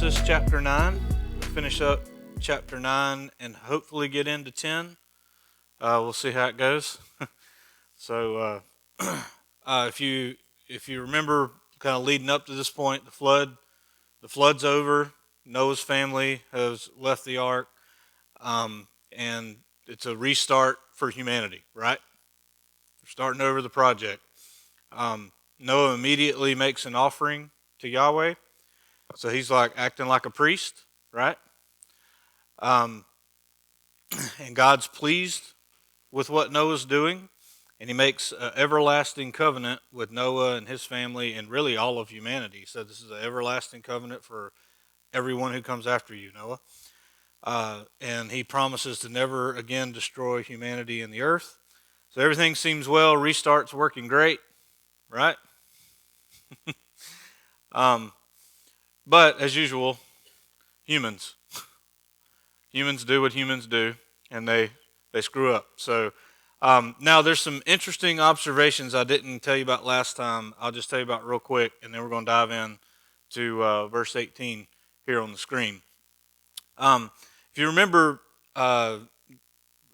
Genesis chapter 9. We'll finish up chapter 9 and hopefully get into 10. We'll see how it goes. So, if you remember, kind of leading up to this point, the flood's over. Noah's family has left the ark, and it's a restart for humanity. Right? We're starting over the project. Noah immediately makes an offering to Yahweh. So he's like acting like a priest, right? Um, and God's pleased with what Noah's doing, and he makes an everlasting covenant with Noah and his family and really all of humanity. He said, this is an everlasting covenant for everyone who comes after you, Noah. And he promises to never again destroy humanity and the earth. So everything seems well, restart's working great, right? But as usual, humans do what humans do, and they screw up. So now there's some interesting observations I didn't tell you about last time. I'll just tell you about real quick, and then we're going to dive in to verse 18 here on the screen. If you remember,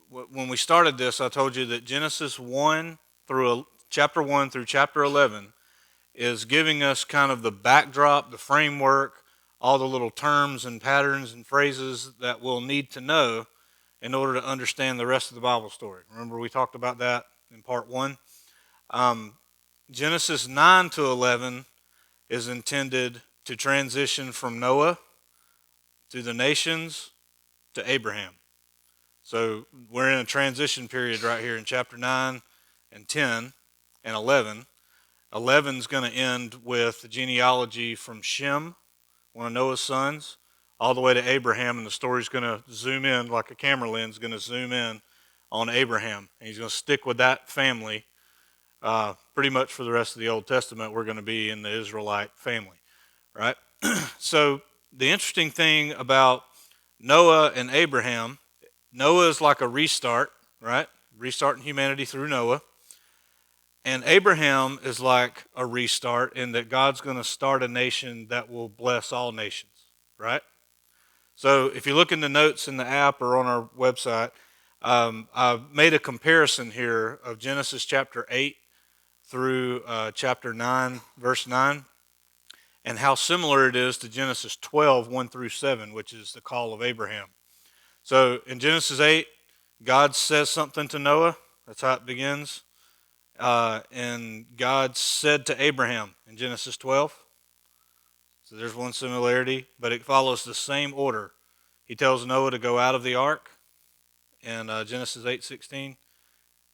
when we started this, I told you that Genesis 1 through chapter 1 through chapter 11 is giving us kind of the backdrop, the framework, all the little terms and patterns and phrases that we'll need to know in order to understand the rest of the Bible story. Remember, we talked about that in part 1. Genesis 9 to 11 is intended to transition from Noah to the nations to Abraham. So we're in a transition period right here in chapter 9 and 10 and 11. 11 is going to end with the genealogy from Shem, one of Noah's sons, all the way to Abraham, and the story's going to zoom in like a camera lens, going to zoom in on Abraham. And he's going to stick with that family pretty much for the rest of the Old Testament. We're going to be in the Israelite family, right? So the interesting thing about Noah and Abraham, Noah is like a restart, right? Restarting humanity through Noah. And Abraham is like a restart in that God's going to start a nation that will bless all nations, right? So if you look in the notes in the app or on our website, I've made a comparison here of Genesis chapter 8 through chapter 9, verse 9, and how similar it is to Genesis 12, 1 through 7, which is the call of Abraham. So in Genesis 8, God says something to Noah. That's how it begins. And God said to Abraham in Genesis 12. So there's one similarity, but it follows the same order. He tells Noah to go out of the ark in Genesis 8:16.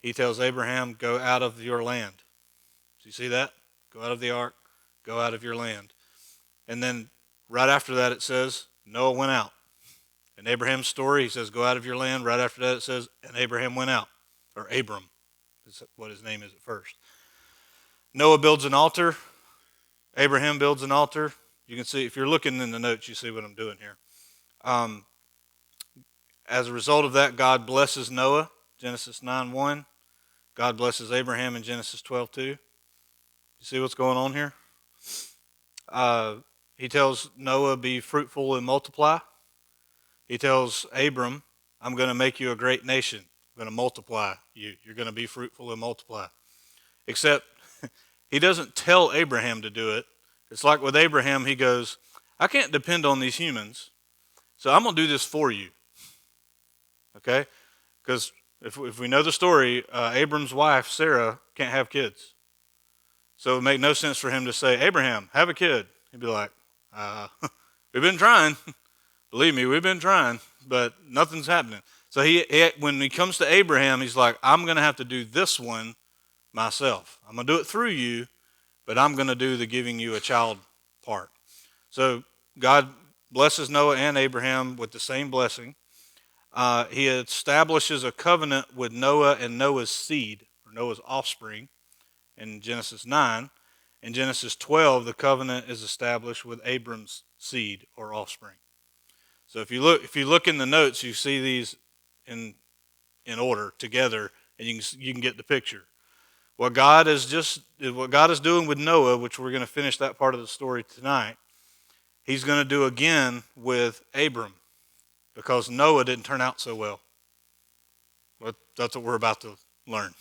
He tells Abraham, go out of your land. So you see that? Go out of the ark, go out of your land. And then right after that it says, Noah went out. In Abraham's story, he says, go out of your land. Right after that it says, and Abraham went out, or Abram. Is what his name is at first. Noah builds an altar. Abraham builds an altar. You can see, if you're looking in the notes, you see what I'm doing here. As a result of that, God blesses Noah, Genesis 9:1. God blesses Abraham in Genesis 12:2. You see what's going on here? He tells Noah, be fruitful and multiply. He tells Abram, I'm going to make you a great nation. I'm going to multiply you. You're going to be fruitful and multiply. Except he doesn't tell Abraham to do it. It's like with Abraham, he goes, I can't depend on these humans, so I'm going to do this for you. Okay? Because if we know the story, Abram's wife, Sarah, can't have kids. So it would make no sense for him to say, Abraham, have a kid. He'd be like, we've been trying. Believe me, we've been trying, but nothing's happening. So when he comes to Abraham, he's like, I'm going to have to do this one myself. I'm going to do it through you, but I'm going to do the giving you a child part. So God blesses Noah and Abraham with the same blessing. He establishes a covenant with Noah and Noah's seed, or Noah's offspring, in Genesis 9. In Genesis 12, the covenant is established with Abram's seed or offspring. So if you look in the notes, you see these in order together, and you can get the picture. What God is doing with Noah, which we're going to finish that part of the story tonight, he's going to do again with Abram because Noah didn't turn out so well. But that's what we're about to learn.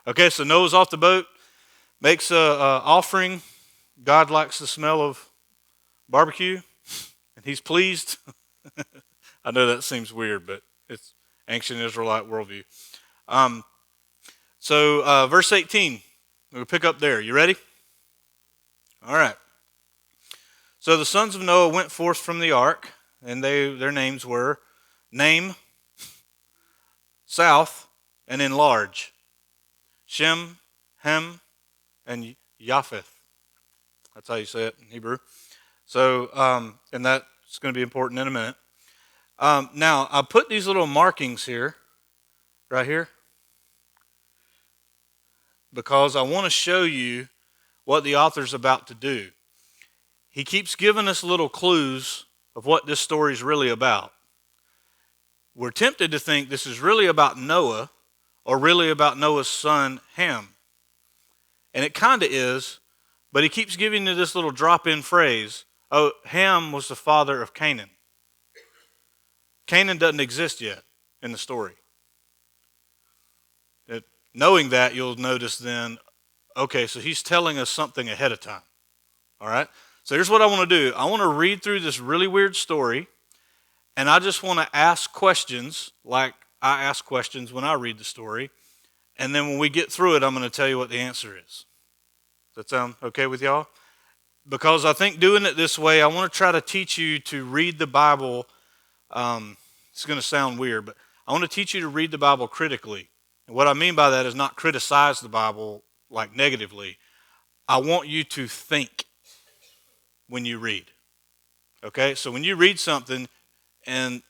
Okay, so Noah's off the boat, makes a offering. God likes the smell of barbecue, and he's pleased. I know that seems weird, but it's ancient Israelite worldview. So verse 18, we'll pick up there. You ready? All right. So the sons of Noah went forth from the ark, and their names were Name, South, and Enlarge, Shem, Ham, and Japheth. That's how you say it in Hebrew. So, and that's going to be important in a minute. Now, I put these little markings here, right here, because I want to show you what the author's about to do. He keeps giving us little clues of what this story is really about. We're tempted to think this is really about Noah or really about Noah's son Ham. And it kind of is, but he keeps giving you this little drop-in phrase, oh, Ham was the father of Canaan. Canaan doesn't exist yet in the story. Knowing that, you'll notice then, okay, so he's telling us something ahead of time. All right? So here's what I want to do. I want to read through this really weird story, and I just want to ask questions like I ask questions when I read the story. And then when we get through it, I'm going to tell you what the answer is. Does that sound okay with y'all? Because I think doing it this way, I want to try to teach you to read the Bible. It's going to sound weird, but I want to teach you to read the Bible critically. And what I mean by that is not criticize the Bible like negatively. I want you to think when you read. Okay? So when you read something and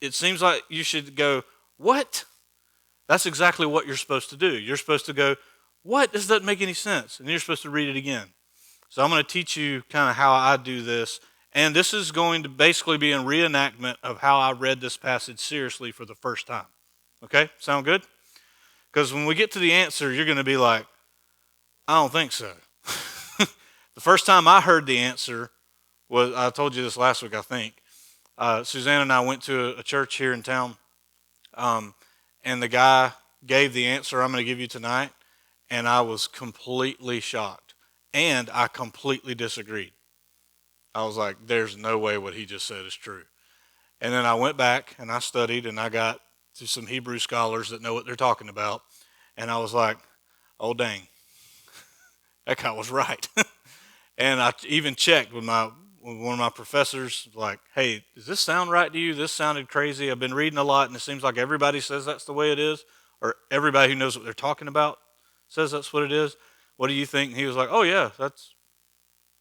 it seems like you should go, what? That's exactly what you're supposed to do. You're supposed to go, what? This doesn't make any sense. And you're supposed to read it again. So I'm going to teach you kind of how I do this. And this is going to basically be a reenactment of how I read this passage seriously for the first time. Okay? Sound good? Because when we get to the answer, you're going to be like, I don't think so. The first time I heard the answer was, I told you this last week, I think. Suzanne and I went to a church here in town, and the guy gave the answer I'm going to give you tonight, and I was completely shocked. And I completely disagreed. I was like, there's no way what he just said is true. And then I went back and I studied and I got to some Hebrew scholars that know what they're talking about. And I was like, oh, dang, that guy was right. And I even checked with one of my professors, like, hey, does this sound right to you? This sounded crazy. I've been reading a lot and it seems like everybody says that's the way it is. Or everybody who knows what they're talking about says that's what it is. What do you think? And he was like, oh, yeah, that's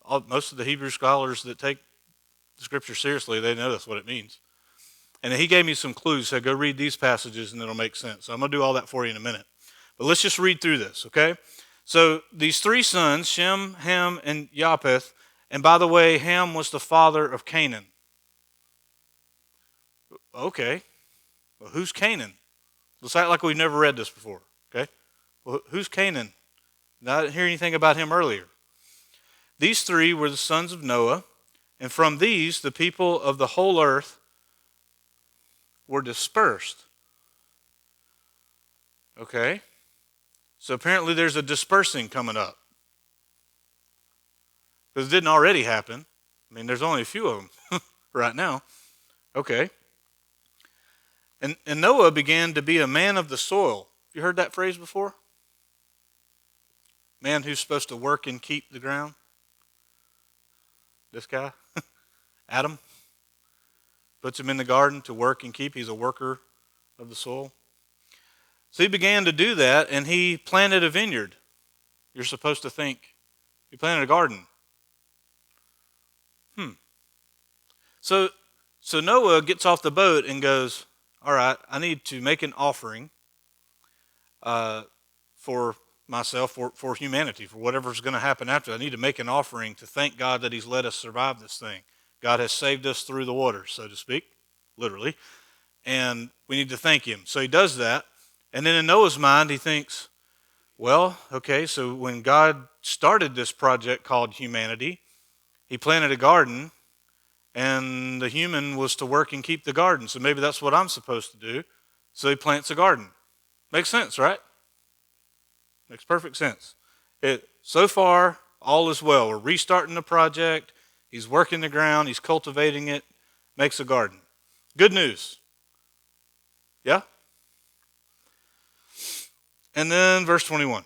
all, most of the Hebrew scholars that take the scripture seriously, they know that's what it means. And he gave me some clues, said go read these passages and it'll make sense. So I'm going to do all that for you in a minute. But let's just read through this, okay? So these three sons, Shem, Ham, and Japheth, and by the way, Ham was the father of Canaan. Okay, well, who's Canaan? Let's act like we've never read this before, okay? Well, who's Canaan? I didn't hear anything about him earlier. These three were the sons of Noah, and from these the people of the whole earth were dispersed. Okay? So apparently there's a dispersing coming up. Because it didn't already happen. I mean, there's only a few of them right now. Okay. And Noah began to be a man of the soil. You heard that phrase before? Man who's supposed to work and keep the ground. This guy, Adam, puts him in the garden to work and keep. He's a worker of the soil. So he began to do that, and he planted a vineyard. You're supposed to think, he planted a garden. So Noah gets off the boat and goes, all right, I need to make an offering for myself, for humanity, for whatever's going to happen after. I need to make an offering to thank God that he's let us survive this thing. God has saved us through the water, so to speak, literally. And we need to thank him. So he does that. And then in Noah's mind, he thinks, well, okay, so when God started this project called humanity, he planted a garden, and the human was to work and keep the garden. So maybe that's what I'm supposed to do. So he plants a garden. Makes sense, right? Makes perfect sense. So far, all is well. We're restarting the project. He's working the ground. He's cultivating it. Makes a garden. Good news. Yeah? And then verse 21.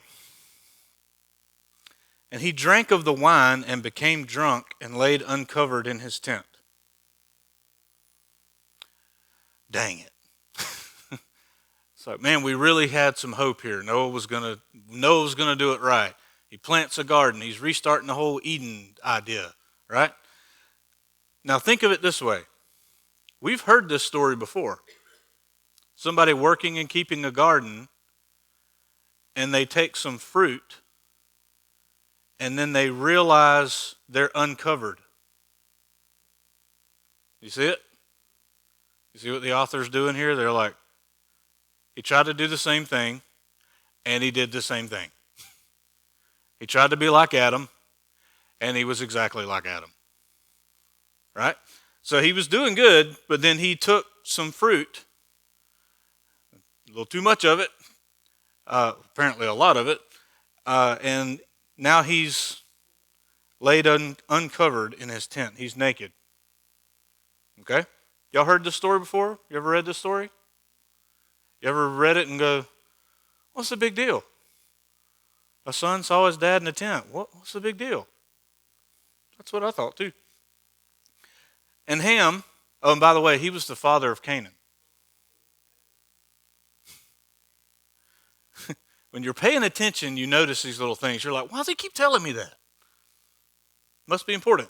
And he drank of the wine and became drunk and laid uncovered in his tent. Dang it. It's like, man, we really had some hope here. Noah was gonna do it right. He plants a garden. He's restarting the whole Eden idea, right? Now think of it this way. We've heard this story before. Somebody working and keeping a garden, and they take some fruit, and then they realize they're uncovered. You see it? You see what the author's doing here? They're like, he tried to do the same thing, and he did the same thing. He tried to be like Adam, and he was exactly like Adam. Right? So he was doing good, but then he took some fruit, a little too much of it, apparently a lot of it, and now he's laid uncovered in his tent. He's naked. Okay? Y'all heard this story before? You ever read this story? You ever read it and go, what's the big deal? A son saw his dad in a tent. What's the big deal? That's what I thought too. And Ham, oh, and by the way, he was the father of Canaan. When you're paying attention, you notice these little things. You're like, why does he keep telling me that? Must be important.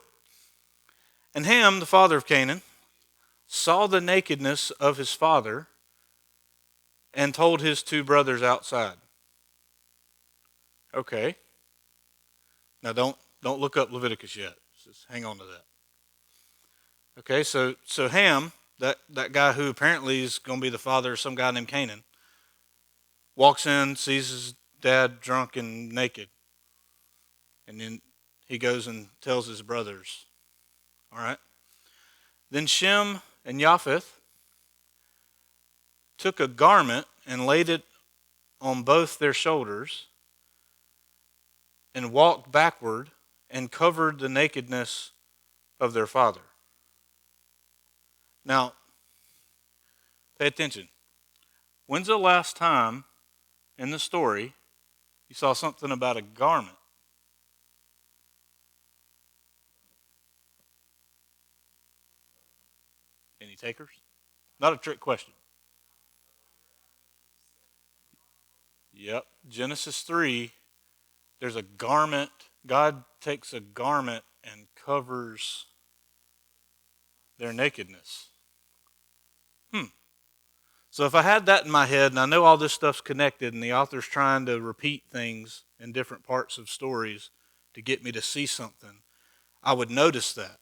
And Ham, the father of Canaan, saw the nakedness of his father and told his two brothers outside. Okay. Now don't look up Leviticus yet. Just hang on to that. Okay, so Ham, that guy who apparently is going to be the father of some guy named Canaan, walks in, sees his dad drunk and naked. And then he goes and tells his brothers. All right. Then Shem and Japheth took a garment and laid it on both their shoulders and walked backward and covered the nakedness of their father. Now, pay attention. When's the last time in the story you saw something about a garment? Any takers? Not a trick question. Yep. Genesis 3, there's a garment. God takes a garment and covers their nakedness. So if I had that in my head, and I know all this stuff's connected, and the author's trying to repeat things in different parts of stories to get me to see something, I would notice that.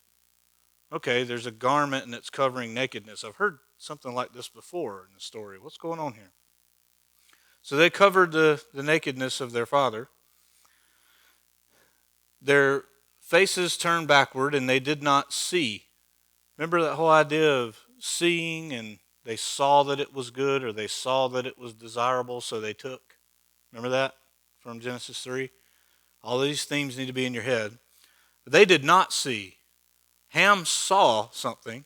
Okay, there's a garment and it's covering nakedness. I've heard something like this before in the story. What's going on here? So they covered the nakedness of their father. Their faces turned backward and they did not see. Remember that whole idea of seeing, and they saw that it was good, or they saw that it was desirable, so they took. Remember that from Genesis 3? All these themes need to be in your head. But they did not see. Ham saw something.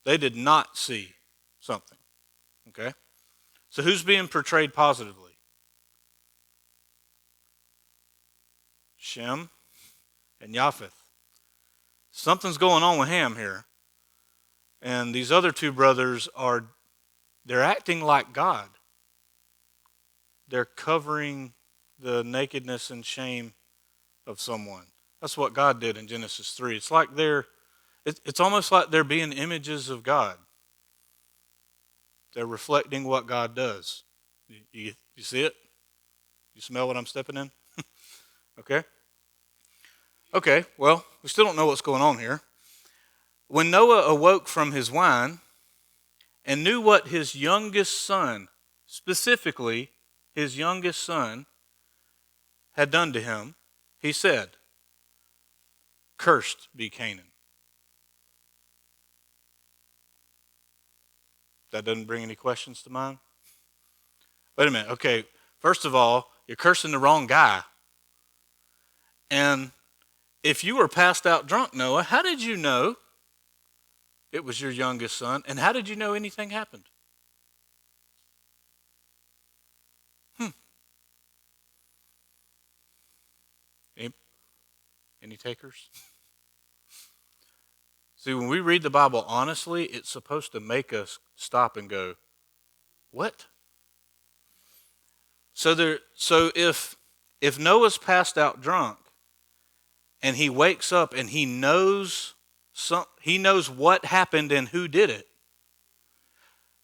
They did not see something. Okay? So who's being portrayed positively? Shem and Japheth. Something's going on with Ham here. And these other two brothers they're acting like God. They're covering the nakedness and shame of someone. That's what God did in Genesis 3. It's like it's almost like they're being images of God. They're reflecting what God does. You see it? You smell what I'm stepping in? Okay? Okay, well, we still don't know what's going on here. When Noah awoke from his wine and knew what his youngest son, specifically his youngest son, had done to him, he said, "Cursed be Canaan." That doesn't bring any questions to mind? Wait a minute. Okay, first of all, you're cursing the wrong guy. And if you were passed out drunk, Noah, how did you know it was your youngest son? And how did you know anything happened? Hmm. Any takers? See, when we read the Bible honestly, it's supposed to make us stop and go, what? So if Noah's passed out drunk and he wakes up and he knows what happened and who did it,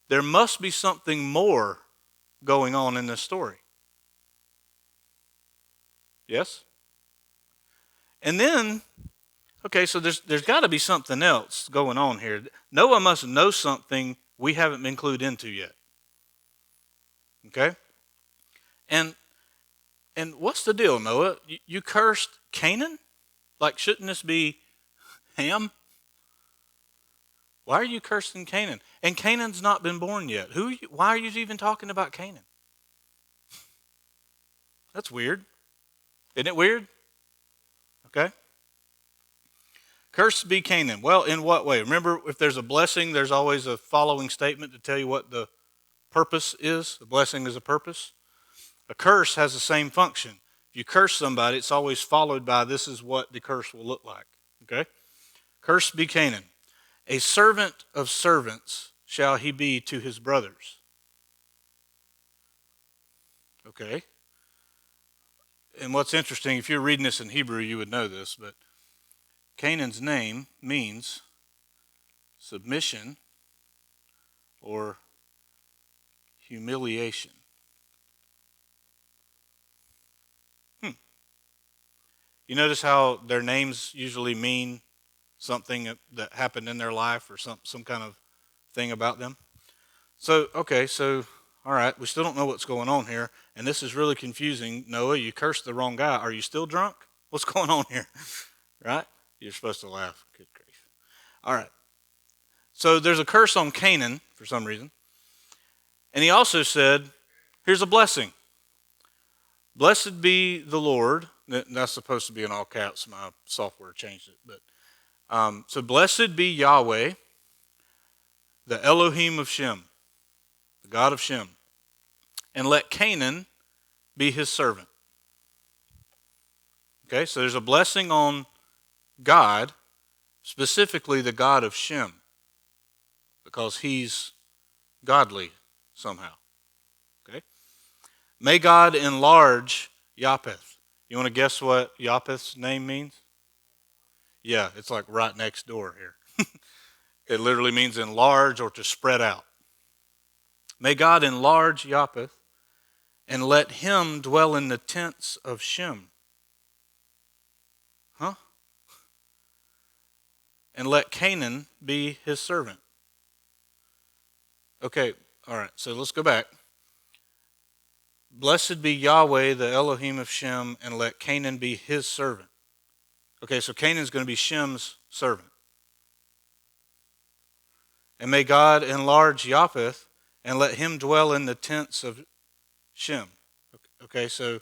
there must be something more going on in this story. Yes? And then, okay, so there's got to be something else going on here. Noah must know something we haven't been clued into yet. Okay? And what's the deal, Noah? You cursed Canaan? Like, shouldn't this be Ham? Why are you cursing Canaan? And Canaan's not been born yet. Why are you even talking about Canaan? That's weird. Isn't it weird? Okay. Cursed be Canaan. Well, in what way? Remember, if there's a blessing, there's always a following statement to tell you what the purpose is. The blessing is a purpose. A curse has the same function. If you curse somebody, it's always followed by this is what the curse will look like. Okay? Cursed be Canaan. A servant of servants shall he be to his brothers. Okay? And what's interesting, if you're reading this in Hebrew, you would know this, but Canaan's name means submission or humiliation. You notice how their names usually mean something that happened in their life or some kind of thing about them? So, all right, we still don't know what's going on here, and this is really confusing. Noah, you cursed the wrong guy. Are you still drunk? What's going on here? Right? You're supposed to laugh. Good grief. All right. So there's a curse on Canaan for some reason. And he also said, here's a blessing. Blessed be the Lord. That's supposed to be in all caps. My software changed it. But so blessed be Yahweh, the Elohim of Shem, the God of Shem. And let Canaan be his servant. Okay, so there's a blessing on God, specifically the God of Shem, because he's godly somehow. Okay? May God enlarge Japheth. You want to guess what Japheth's name means? Yeah, it's like right next door here. It literally means enlarge or to spread out. May God enlarge Japheth and let him dwell in the tents of Shem. Huh? And let Canaan be his servant. Okay, all right, so let's go back. Blessed be Yahweh, the Elohim of Shem, and let Canaan be his servant. Okay, so Canaan's going to be Shem's servant. And may God enlarge Japheth and let him dwell in the tents of Shem. Okay, so,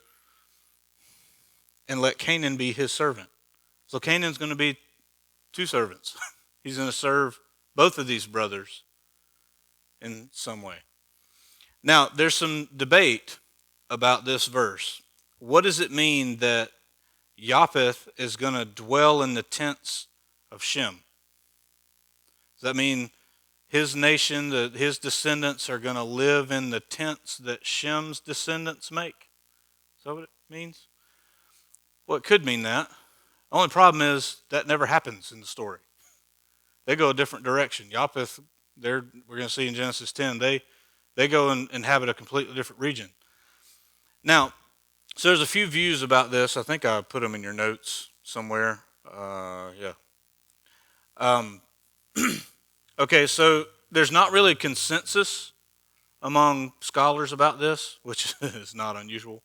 and let Canaan be his servant. So Canaan's going to be two servants. He's going to serve both of these brothers in some way. Now, there's some debate about this verse. What does it mean that Japheth is going to dwell in the tents of Shem? Does that mean his nation, his descendants are going to live in the tents that Shem's descendants make? Is that what it means? Well, it could mean that. The only problem is that never happens in the story. They go a different direction. Japheth, we're going to see in Genesis 10, they go and inhabit a completely different region. Now, so there's a few views about this. I think I put them in your notes somewhere. Yeah. Okay, so there's not really consensus among scholars about this, which is not unusual.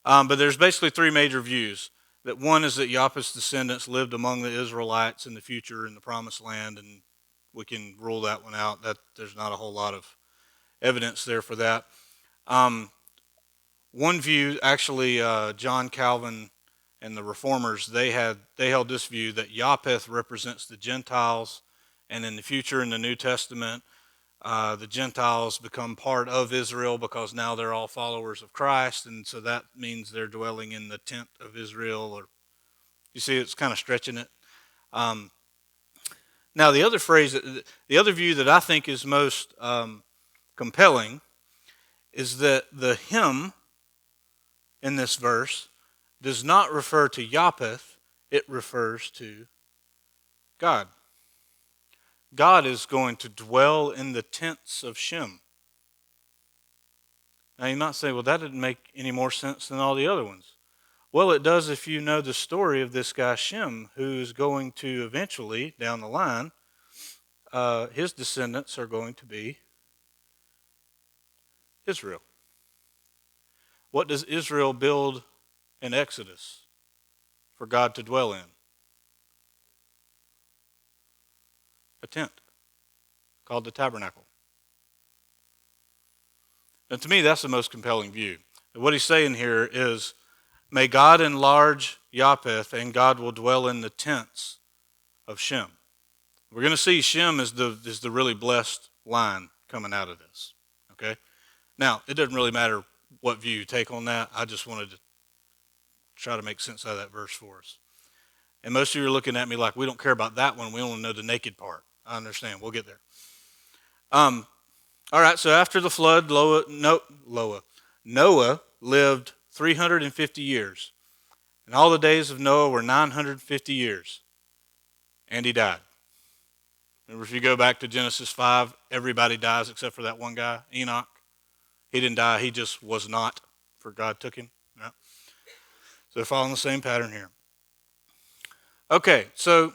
But there's basically three major views. That one is that Japheth's descendants lived among the Israelites in the future in the Promised Land, and we can rule that one out. That there's not a whole lot of evidence there for that. Um, One view, actually, John Calvin and the Reformers, they held this view that Japheth represents the Gentiles, and in the future, in the New Testament, the Gentiles become part of Israel because now they're all followers of Christ, and so that means they're dwelling in the tent of Israel. Or you see, it's kind of stretching it. Um, Now, the other view that I think is most compelling is that the him in this verse does not refer to Japheth, it refers to God. God is going to dwell in the tents of Shem. Now, you might say, well, that didn't make any more sense than all the other ones. Well, it does if you know the story of this guy Shem, who's going to eventually, down the line, his descendants are going to be Israel. What does Israel build in Exodus for God to dwell in? A tent called the tabernacle. And to me, that's the most compelling view. And what he's saying here is, may God enlarge Japheth, and God will dwell in the tents of Shem. We're going to see Shem is the really blessed line coming out of this. Okay? Now, it doesn't really matter what view you take on that. I just wanted to try to make sense out of that verse for us. And most of you are looking at me like, we don't care about that one. We only know the naked part. I understand. We'll get there. All right, so after the flood, Noah lived 350 years. And all the days of Noah were 950 years. And he died. Remember, if you go back to Genesis 5, everybody dies except for that one guy, Enoch. He didn't die, he just was not, for God took him. Yeah. So they're following the same pattern here. Okay, so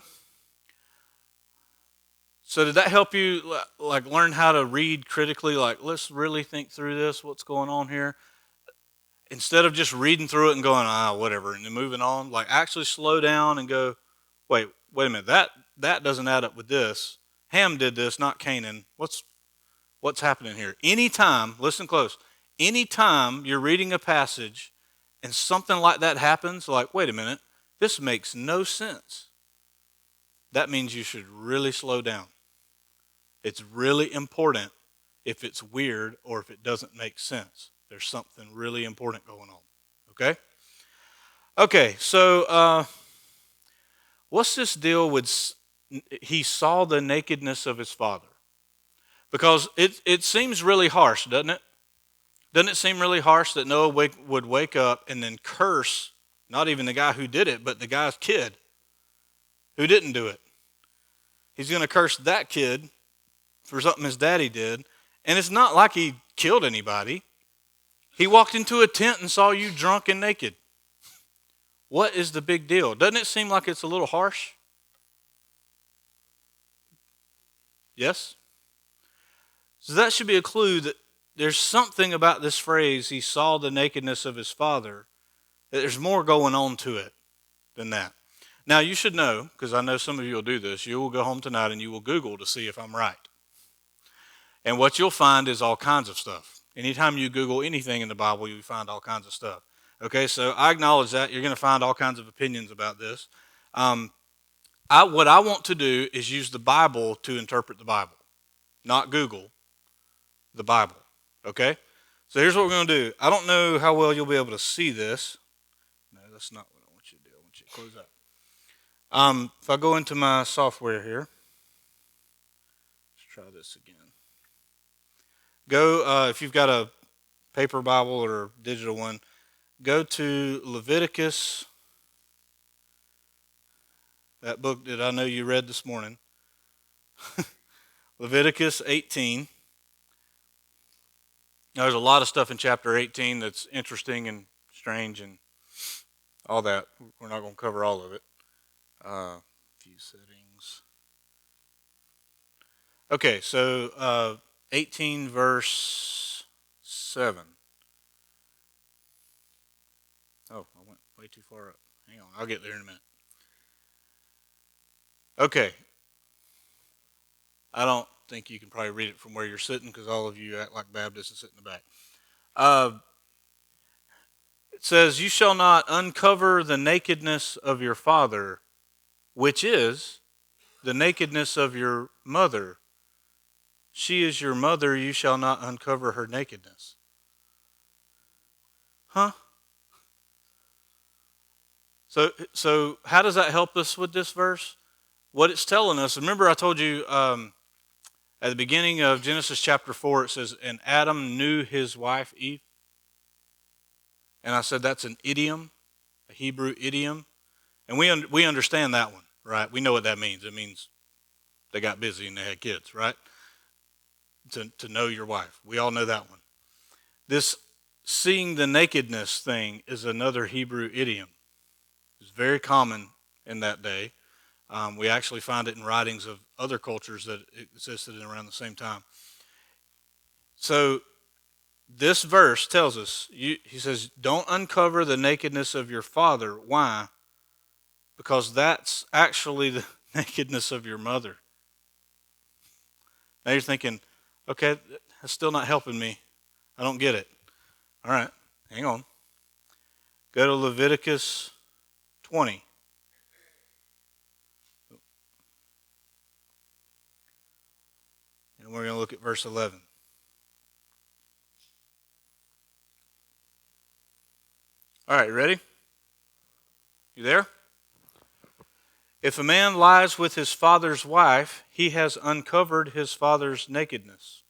did that help you like learn how to read critically? Like, let's really think through this, what's going on here? Instead of just reading through it and going, whatever, and then moving on, like actually slow down and go, wait a minute, that doesn't add up with this. Ham did this, not Canaan. What's happening here? Anytime, listen close, anytime you're reading a passage and something like that happens, like, wait a minute, this makes no sense. That means you should really slow down. It's really important if it's weird or if it doesn't make sense. There's something really important going on. Okay? Okay, so what's this deal with he saw the nakedness of his father? Because it seems really harsh, doesn't it? Doesn't it seem really harsh that Noah would wake up and then curse not even the guy who did it, but the guy's kid who didn't do it? He's going to curse that kid for something his daddy did. And it's not like he killed anybody. He walked into a tent and saw you drunk and naked. What is the big deal? Doesn't it seem like it's a little harsh? Yes? So that should be a clue that there's something about this phrase, he saw the nakedness of his father, that there's more going on to it than that. Now, you should know, because I know some of you will do this, you will go home tonight and you will Google to see if I'm right. And what you'll find is all kinds of stuff. Anytime you Google anything in the Bible, you'll find all kinds of stuff. Okay, so I acknowledge that. You're going to find all kinds of opinions about this. What I want to do is use the Bible to interpret the Bible, not Google, the Bible. Okay? So here's what we're going to do. I don't know how well you'll be able to see this. No, that's not what I want you to do. I want you to close up. If I go into my software here, let's try this again. Go, if you've got a paper Bible or digital one, go to Leviticus, that book that I know you read this morning. Leviticus 18. Now, there's a lot of stuff in chapter 18 that's interesting and strange and all that. We're not going to cover all of it. View settings. Okay, so 18 verse 7. Oh, I went way too far up. Hang on, I'll get there in a minute. Okay. I don't think you can probably read it from where you're sitting because all of you act like Baptists and sit in the back. It says, "You shall not uncover the nakedness of your father, which is the nakedness of your mother. She is your mother, you shall not uncover her nakedness." Huh? So how does that help us with this verse? What it's telling us, remember I told you at the beginning of Genesis chapter 4, it says, "And Adam knew his wife Eve." And I said that's an idiom, a Hebrew idiom. And we understand that one, right? We know what that means. It means they got busy and they had kids, right? To know your wife. We all know that one. This seeing the nakedness thing is another Hebrew idiom. It's very common in that day. We actually find it in writings of other cultures that existed around the same time. So this verse tells us, he says, don't uncover the nakedness of your father. Why? Because that's actually the nakedness of your mother. Now you're thinking, okay, that's still not helping me. I don't get it. All right, hang on. Go to Leviticus 20. And we're going to look at verse 11. All right, ready? You there? "If a man lies with his father's wife, he has uncovered his father's nakedness.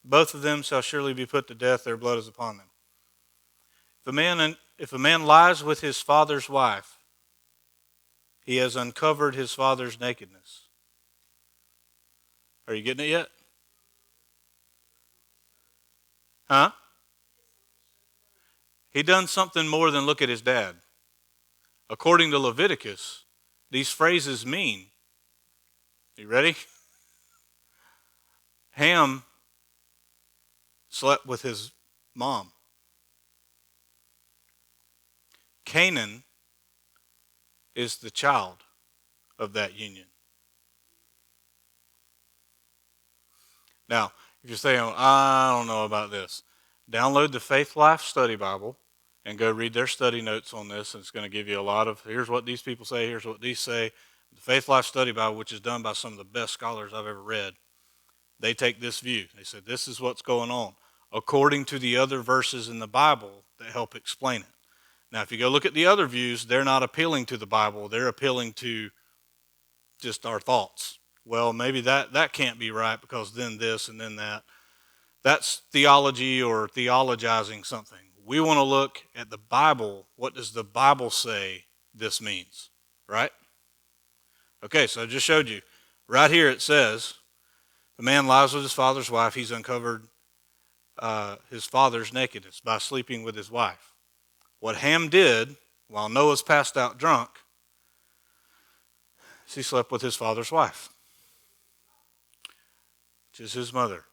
Both of them shall surely be put to death, their blood is upon them." If a man lies with his father's wife, he has uncovered his father's nakedness. Are you getting it yet? Huh? He done something more than look at his dad. According to Leviticus, these phrases mean, you ready? Ham slept with his mom. Canaan is the child of that union. Now, if you're saying, I don't know about this, download the Faith Life Study Bible and go read their study notes on this, and it's going to give you a lot of, here's what these people say, here's what these say. The Faith Life Study Bible, which is done by some of the best scholars I've ever read, they take this view. They said, this is what's going on, according to the other verses in the Bible that help explain it. Now, if you go look at the other views, they're not appealing to the Bible. They're appealing to just our thoughts. Well, maybe that can't be right because then this and then that. That's theology or theologizing something. We want to look at the Bible. What does the Bible say this means? Right? Okay, so I just showed you. Right here it says, the man lies with his father's wife. He's uncovered his father's nakedness by sleeping with his wife. What Ham did while Noah's passed out drunk is he slept with his father's wife, which is his mother.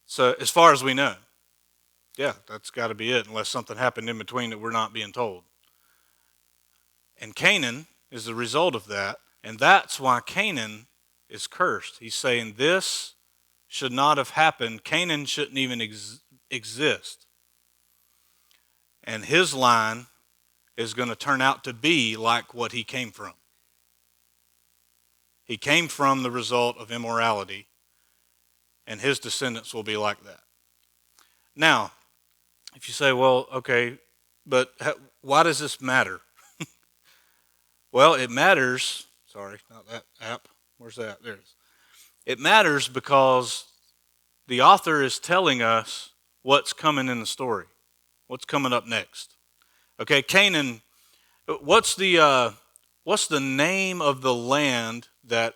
So as far as we know, yeah, that's got to be it, unless something happened in between that we're not being told. And Canaan is the result of that, and that's why Canaan is cursed. He's saying this should not have happened. Canaan shouldn't even exist. And his line is going to turn out to be like what he came from. He came from the result of immorality, and his descendants will be like that. Now, if you say, well, okay, but why does this matter? Well, it matters. Sorry, not that app. Where's that? There it is. It matters because the author is telling us what's coming in the story, what's coming up next. Okay, Canaan. What's the name of the land that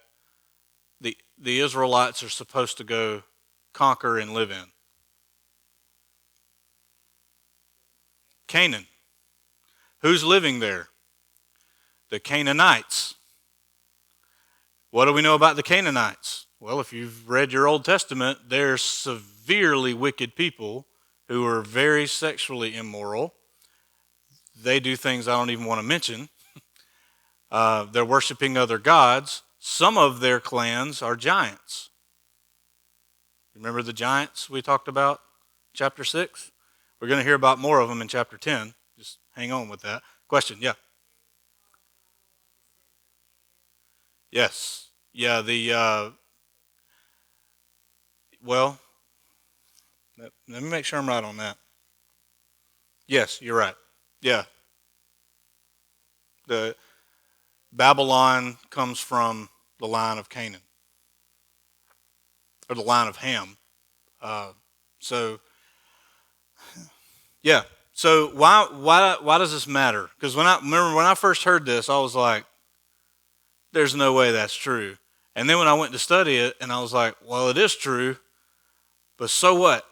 the Israelites are supposed to go conquer and live in? Canaan. Who's living there? The Canaanites. What do we know about the Canaanites? Well, if you've read your Old Testament, they're severely wicked people who are very sexually immoral. They do things I don't even want to mention. They're worshiping other gods. Some of their clans are giants. Remember the giants we talked about chapter 6? We're going to hear about more of them in chapter 10. Just hang on with that. Question, yeah. Yes. Yeah, well, let me make sure I'm right on that. Yes, you're right. Yeah. The Babylon comes from the line of Canaan, or the line of Ham. Uh, so, yeah. So why does this matter? Because when I first heard this, I was like, "There's no way that's true." And then when I went to study it, and I was like, "Well, it is true, but so what?"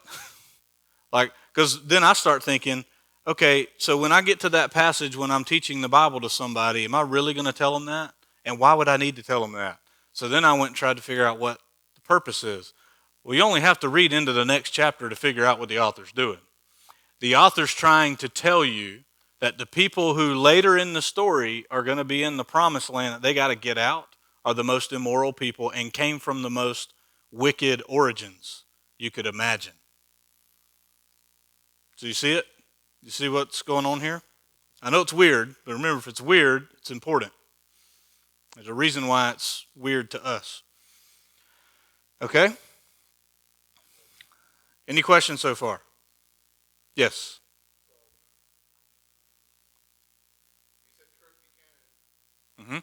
Like, because then I start thinking, okay, so when I get to that passage when I'm teaching the Bible to somebody, am I really going to tell them that? And why would I need to tell them that? So then I went and tried to figure out what the purpose is. Well, you only have to read into the next chapter to figure out what the author's doing. The author's trying to tell you that the people who later in the story are going to be in the promised land that they got to get out are the most immoral people and came from the most wicked origins you could imagine. So you see it? You see what's going on here? I know it's weird, but remember, if it's weird, it's important. There's a reason why it's weird to us. Okay? Any questions so far? Yes. Mm-hmm.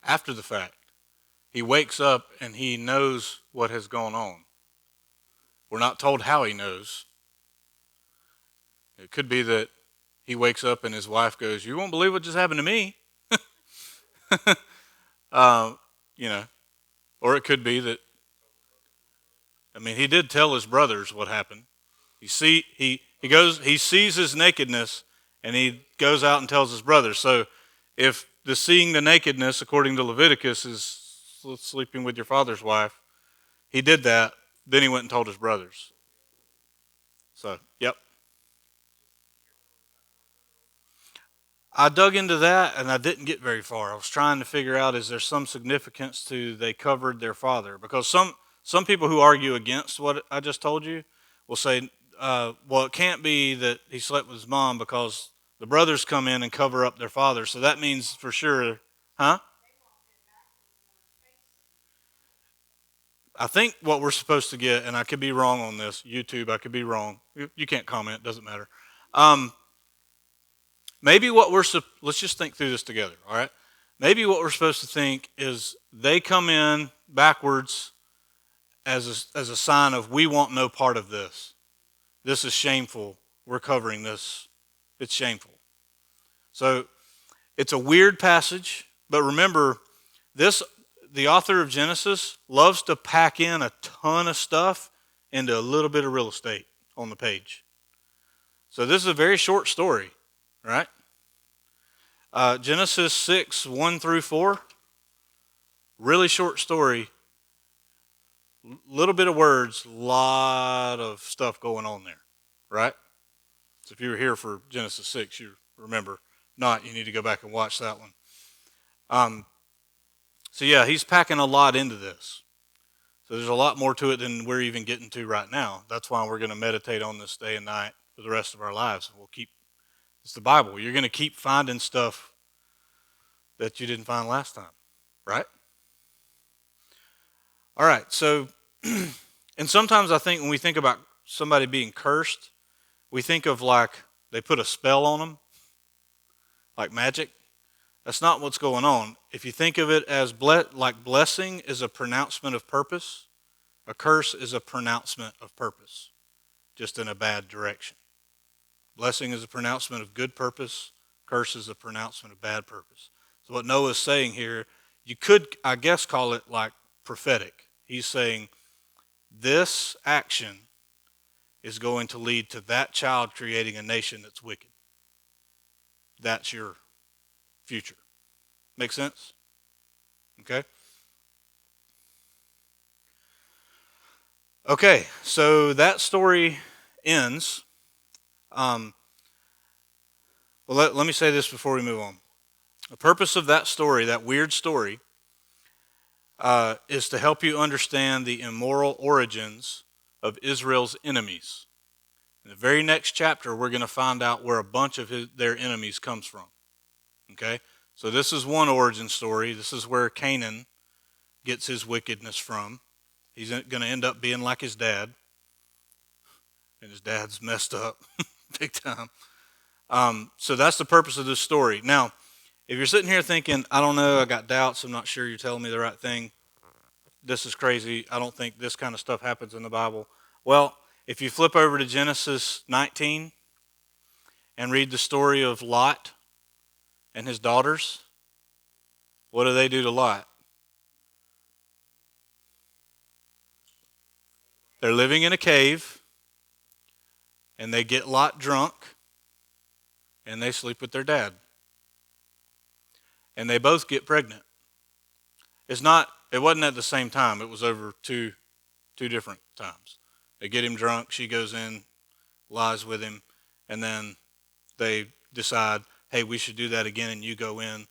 After the fact, he wakes up and he knows what has gone on. We're not told how he knows. It could be that he wakes up and his wife goes, "You won't believe what just happened to me." uh, you know, or it could be that, I mean, he did tell his brothers what happened. He sees his nakedness, and he goes out and tells his brothers. So, if the seeing the nakedness, according to Leviticus, is sleeping with your father's wife, he did that. Then he went and told his brothers. So, yep. I dug into that and I didn't get very far. I was trying to figure out, is there some significance to they covered their father? Because some people who argue against what I just told you will say, well, it can't be that he slept with his mom because the brothers come in and cover up their father. So that means for sure, huh? I think what we're supposed to get, and I could be wrong on this, YouTube, I could be wrong. You can't comment, doesn't matter. Um, Maybe let's just think through this together, all right? Maybe what we're supposed to think is they come in backwards as a sign of we want no part of this. This is shameful. We're covering this. It's shameful. So it's a weird passage, but remember, this the author of Genesis loves to pack in a ton of stuff into a little bit of real estate on the page. So this is a very short story, right? Genesis 6, 1 through 4, really short story, little bit of words, lot of stuff going on there, right? So if you were here for Genesis 6, you remember. Not, you need to go back and watch that one. Um, so yeah, he's packing a lot into this. So there's a lot more to it than we're even getting to right now. That's why we're going to meditate on this day and night for the rest of our lives. It's the Bible. You're going to keep finding stuff that you didn't find last time, right? All right, so, and sometimes I think when we think about somebody being cursed, we think of like they put a spell on them, like magic. That's not what's going on. If you think of it as like blessing is a pronouncement of purpose, a curse is a pronouncement of purpose, just in a bad direction. Blessing is a pronouncement of good purpose, curse is a pronouncement of bad purpose. So what Noah is saying here, you could, I guess, call it like prophetic. He's saying, this action is going to lead to that child creating a nation that's wicked. That's your future. Make sense? Okay? Okay, so that story ends. Um, let me say this before we move on. The purpose of that story, that weird story, is to help you understand the immoral origins of Israel's enemies. In the very next chapter, we're going to find out where a bunch of their enemies comes from. Okay? So this is one origin story. This is where Canaan gets his wickedness from. He's going to end up being like his dad, and his dad's messed up big time. So that's the purpose of this story. Now, if you're sitting here thinking, I don't know, I got doubts, I'm not sure you're telling me the right thing, this is crazy, I don't think this kind of stuff happens in the Bible. Well, if you flip over to Genesis 19 and read the story of Lot and his daughters, what do they do to Lot? They're living in a cave, and they get Lot drunk, and they sleep with their dad. And they both get pregnant. It wasn't at the same time, it was over two different times. They get him drunk, she goes in, lies with him, and then they decide, hey, we should do that again, and you go in,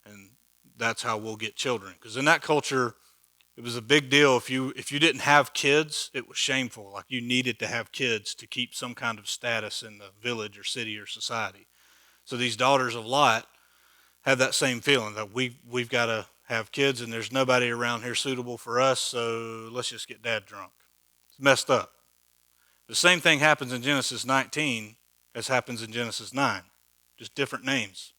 and that's how we'll get children. Because in that culture, it was a big deal. If you didn't have kids, it was shameful. Like you needed to have kids to keep some kind of status in the village or city or society. So these daughters of Lot have that same feeling that we've got to have kids, and there's nobody around here suitable for us, so let's just get dad drunk. It's messed up. The same thing happens in Genesis 19 as happens in Genesis 9, just different names.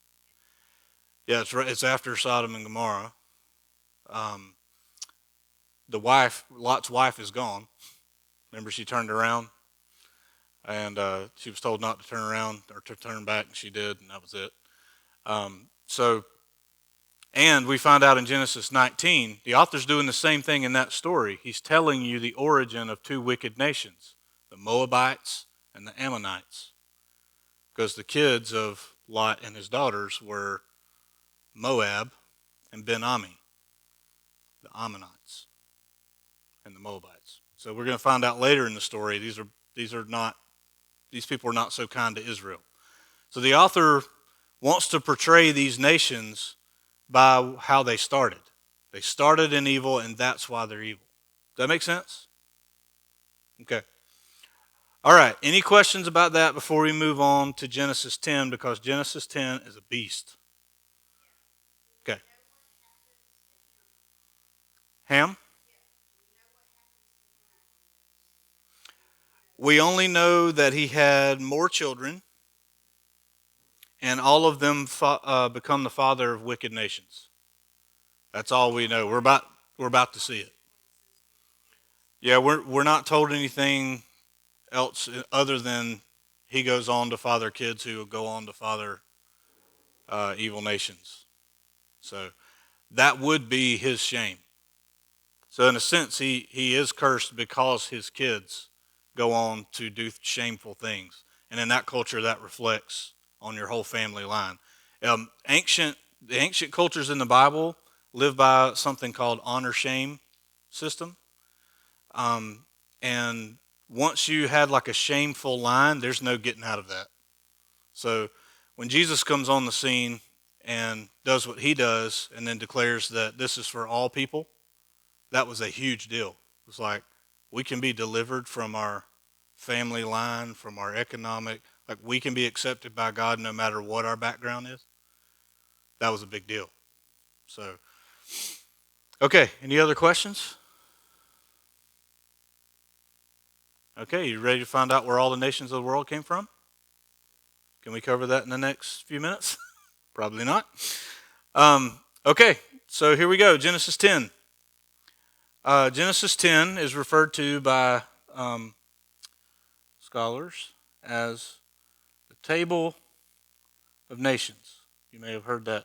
Yeah, it's after Sodom and Gomorrah. Um, Lot's wife is gone. Remember, she turned around, and she was told not to turn around or to turn back, and she did, and that was it. So, and we find out in Genesis 19, the author's doing the same thing in that story. He's telling you the origin of two wicked nations, the Moabites and the Ammonites, because the kids of Lot and his daughters were Moab and Ben-Ami, the Ammonites and the Moabites. So we're going to find out later in the story these people are not so kind to Israel. So the author wants to portray these nations by how they started. They started in evil, and that's why they're evil. Does that make sense? Okay. All right. Any questions about that before we move on to Genesis 10? Because Genesis 10 is a beast. Okay. Ham? We only know that he had more children, and all of them become the father of wicked nations. That's all we know. We're about to see it. Yeah, we're not told anything else other than he goes on to father kids who will go on to father evil nations. So that would be his shame. So in a sense, he is cursed because his kids go on to do shameful things, and in that culture, that reflects on your whole family line. The ancient cultures in the Bible live by something called honor shame system, and once you had like a shameful line, there's no getting out of that. So when Jesus comes on the scene and does what he does, and then declares that this is for all people, that was a huge deal. It was like, we can be delivered from our family line, from our economic, like we can be accepted by God no matter what our background is. That was a big deal. So, okay, any other questions? Okay, you ready to find out where all the nations of the world came from? Can we cover that in the next few minutes? Probably not. Okay, so here we go, Genesis 10. Genesis 10 is referred to by scholars as the table of nations. You may have heard that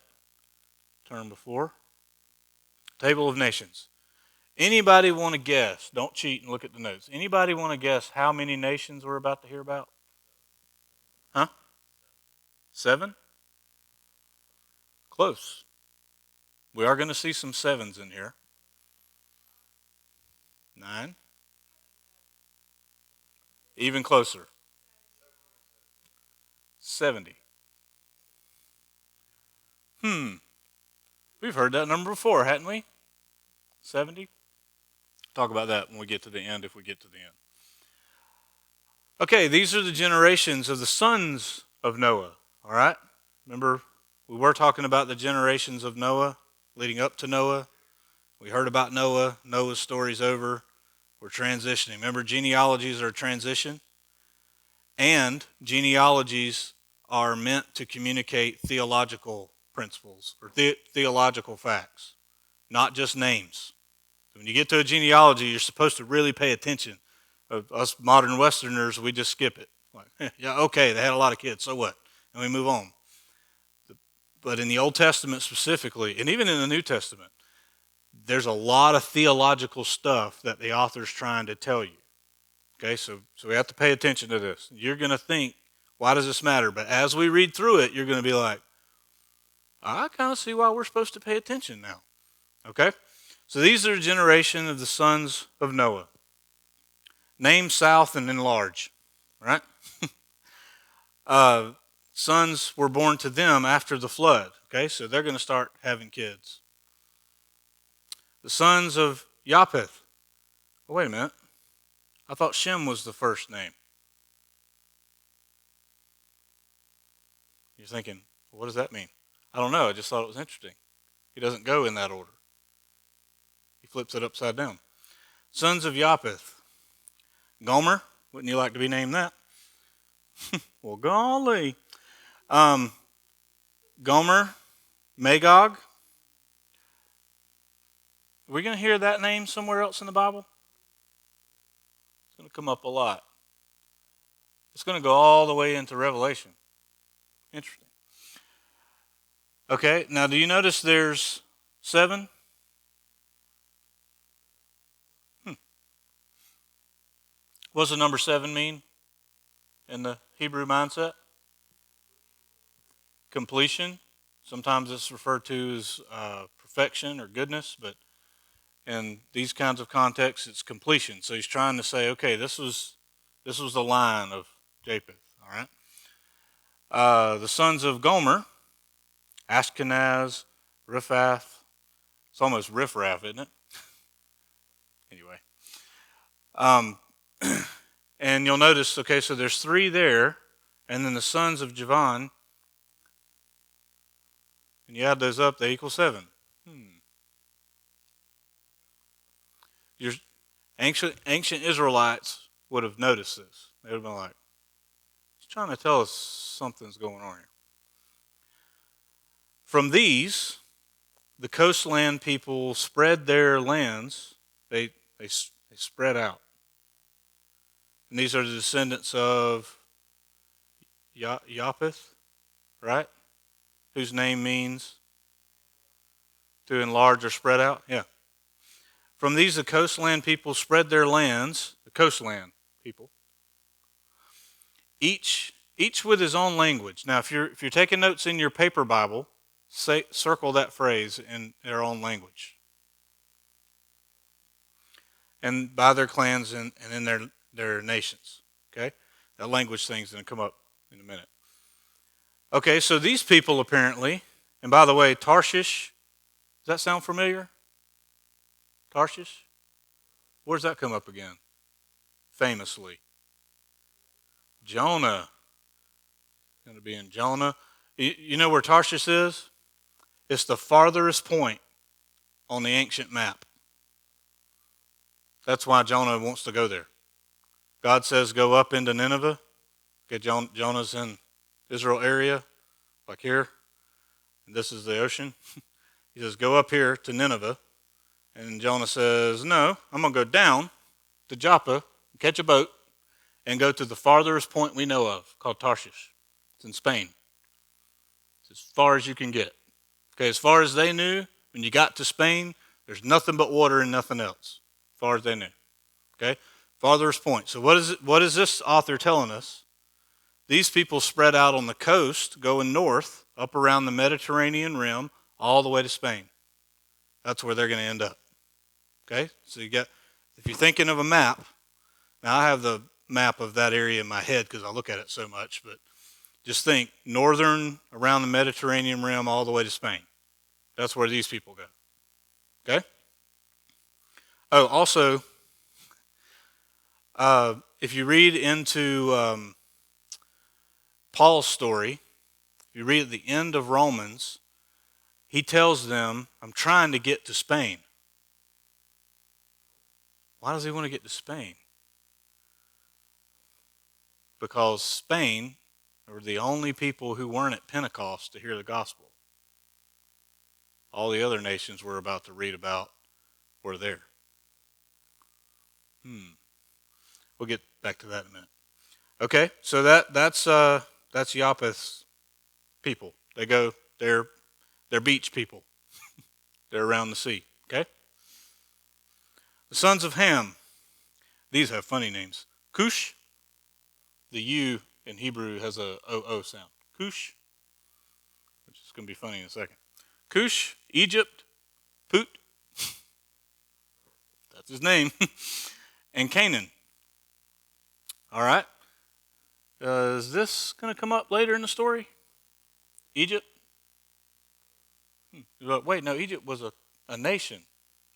term before. Table of nations. Anybody want to guess? Don't cheat and look at the notes. Anybody want to guess how many nations we're about to hear about? Huh? 7? Close. We are going to see some sevens in here. 9, Even closer. 70. We've heard that number before, hadn't we? 70? Talk about that when we get to the end, if we get to the end. Okay, these are the generations of the sons of Noah, all right? Remember, we were talking about the generations of Noah leading up to Noah. We heard about Noah. Noah's story's over. We're transitioning. Remember, genealogies are a transition, and genealogies are meant to communicate theological principles or theological facts, not just names. When you get to a genealogy, you're supposed to really pay attention. Us modern Westerners, we just skip it. Like, yeah, okay, they had a lot of kids, so what? And we move on. But in the Old Testament specifically, and even in the New Testament, there's a lot of theological stuff that the author's trying to tell you. Okay, so we have to pay attention to this. You're going to think, why does this matter? But as we read through it, you're going to be like, I kind of see why we're supposed to pay attention now. Okay? So these are the generation of the sons of Noah. Name, south, and enlarge. Right? Sons were born to them after the flood. Okay, so they're going to start having kids. The sons of Japheth. Oh, wait a minute. I thought Shem was the first name. You're thinking, what does that mean? I don't know. I just thought it was interesting. He doesn't go in that order. He flips it upside down. Sons of Japheth. Gomer. Wouldn't you like to be named that? Well, golly. Gomer. Magog. Are we going to hear that name somewhere else in the Bible? It's going to come up a lot. It's going to go all the way into Revelation. Interesting. Okay, now do you notice there's 7? What does the number 7 mean in the Hebrew mindset? Completion. Sometimes it's referred to as perfection or goodness, but in these kinds of contexts, it's completion. So he's trying to say, okay, this was the line of Japheth. All right. The sons of Gomer, Ashkenaz, Riphath. It's almost riffraff, isn't it? Anyway. And you'll notice, okay, so there's 3 there, and then the sons of Javan, and you add those up, they equal 7. Your ancient Israelites would have noticed this. They would have been like, he's trying to tell us something's going on here. From these, the coastland people spread their lands. They spread out. And these are the descendants of Japheth, right? Whose name means to enlarge or spread out. Yeah. From these, the coastland people spread their lands, the coastland people, each with his own language. Now, if you're taking notes in your paper Bible, circle that phrase in their own language. And by their clans and in their nations. Okay? That language thing's going to come up in a minute. Okay, so these people apparently, and by the way, Tarshish, does that sound familiar? Tarshish? Where does that come up again? Famously. Jonah. Going to be in Jonah. You know where Tarshish is? It's the farthest point on the ancient map. That's why Jonah wants to go there. God says go up into Nineveh. Okay, Jonah's in Israel area, like here. And this is the ocean. He says go up here to Nineveh. And Jonah says, no, I'm going to go down to Joppa, catch a boat, and go to the farthest point we know of, called Tarshish. It's in Spain. It's as far as you can get. Okay, as far as they knew, when you got to Spain, there's nothing but water and nothing else, as far as they knew. Okay, farthest point. So what is this author telling us? These people spread out on the coast, going north, up around the Mediterranean rim, all the way to Spain. That's where they're going to end up. Okay, so if you're thinking of a map, now I have the map of that area in my head because I look at it so much, but just think northern around the Mediterranean rim all the way to Spain. That's where these people go. Okay? Oh, also, if you read into Paul's story, if you read at the end of Romans, he tells them, I'm trying to get to Spain. Why does he want to get to Spain? Because Spain were the only people who weren't at Pentecost to hear the gospel. All the other nations we're about to read about were there. We'll get back to that in a minute. Okay, so that's Japheth's people. They're beach people. They're around the sea. Okay. The sons of Ham. These have funny names. Cush. The U in Hebrew has a O sound. Cush, which is going to be funny in a second. Cush, Egypt, Put. That's his name. And Canaan. All right. Is this going to come up later in the story? Egypt? Wait, no, Egypt was a nation.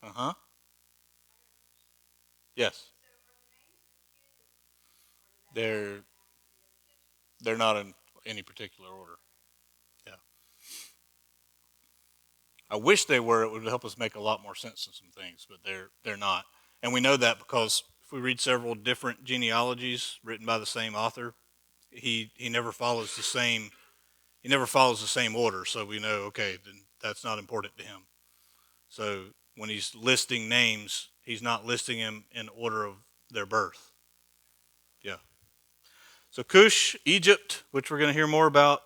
Uh-huh. Yes. They're not in any particular order. Yeah. I wish they were. It would help us make a lot more sense of some things, but they're not. And we know that because if we read several different genealogies written by the same author, he never follows the same order. So we know, okay, then that's not important to him. So when he's listing names, he's not listing them in order of their birth. Yeah. So Cush, Egypt, which we're going to hear more about,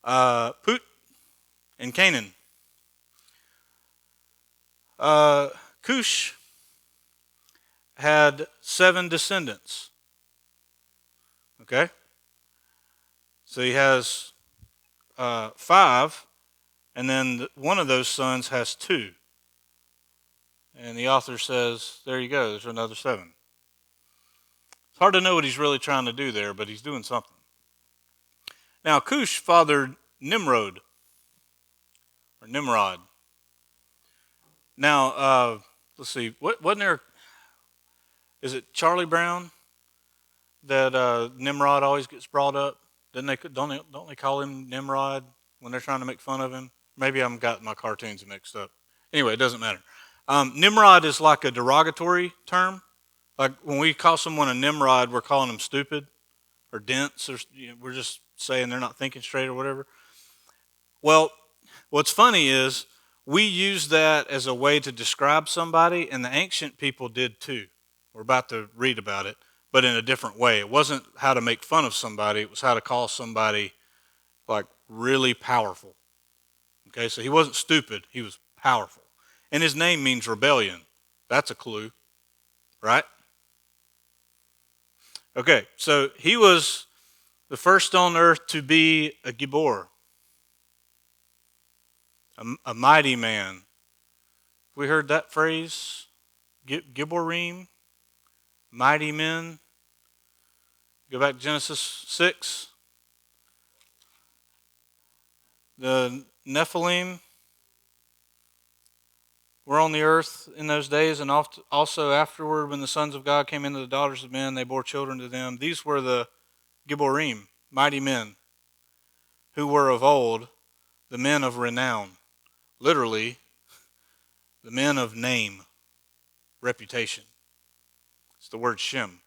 Put, and Canaan. Cush had 7 descendants. Okay? So he has 5, and then one of those sons has 2. And the author says, there you go, there's another 7. It's hard to know what he's really trying to do there, but he's doing something. Now, Cush fathered Nimrod. Now, let's see, wasn't there, is it Charlie Brown that Nimrod always gets brought up? Don't they call him Nimrod when they're trying to make fun of him? Maybe I've got my cartoons mixed up. Anyway, it doesn't matter. Nimrod is like a derogatory term. Like when we call someone a Nimrod, we're calling them stupid or dense, or we're just saying they're not thinking straight or whatever. Well, what's funny is we use that as a way to describe somebody, and the ancient people did too. We're about to read about it, but in a different way. It wasn't how to make fun of somebody. It was how to call somebody like really powerful. Okay, so he wasn't stupid. He was powerful. And his name means rebellion. That's a clue, right? Okay, so he was the first on earth to be a Gibor, a mighty man. We heard that phrase, Giborim, mighty men. Go back to Genesis 6. The Nephilim were on the earth in those days, and also afterward when the sons of God came into the daughters of men, they bore children to them. These were the Giborim, mighty men, who were of old, the men of renown. Literally, the men of name, reputation. It's the word Shem.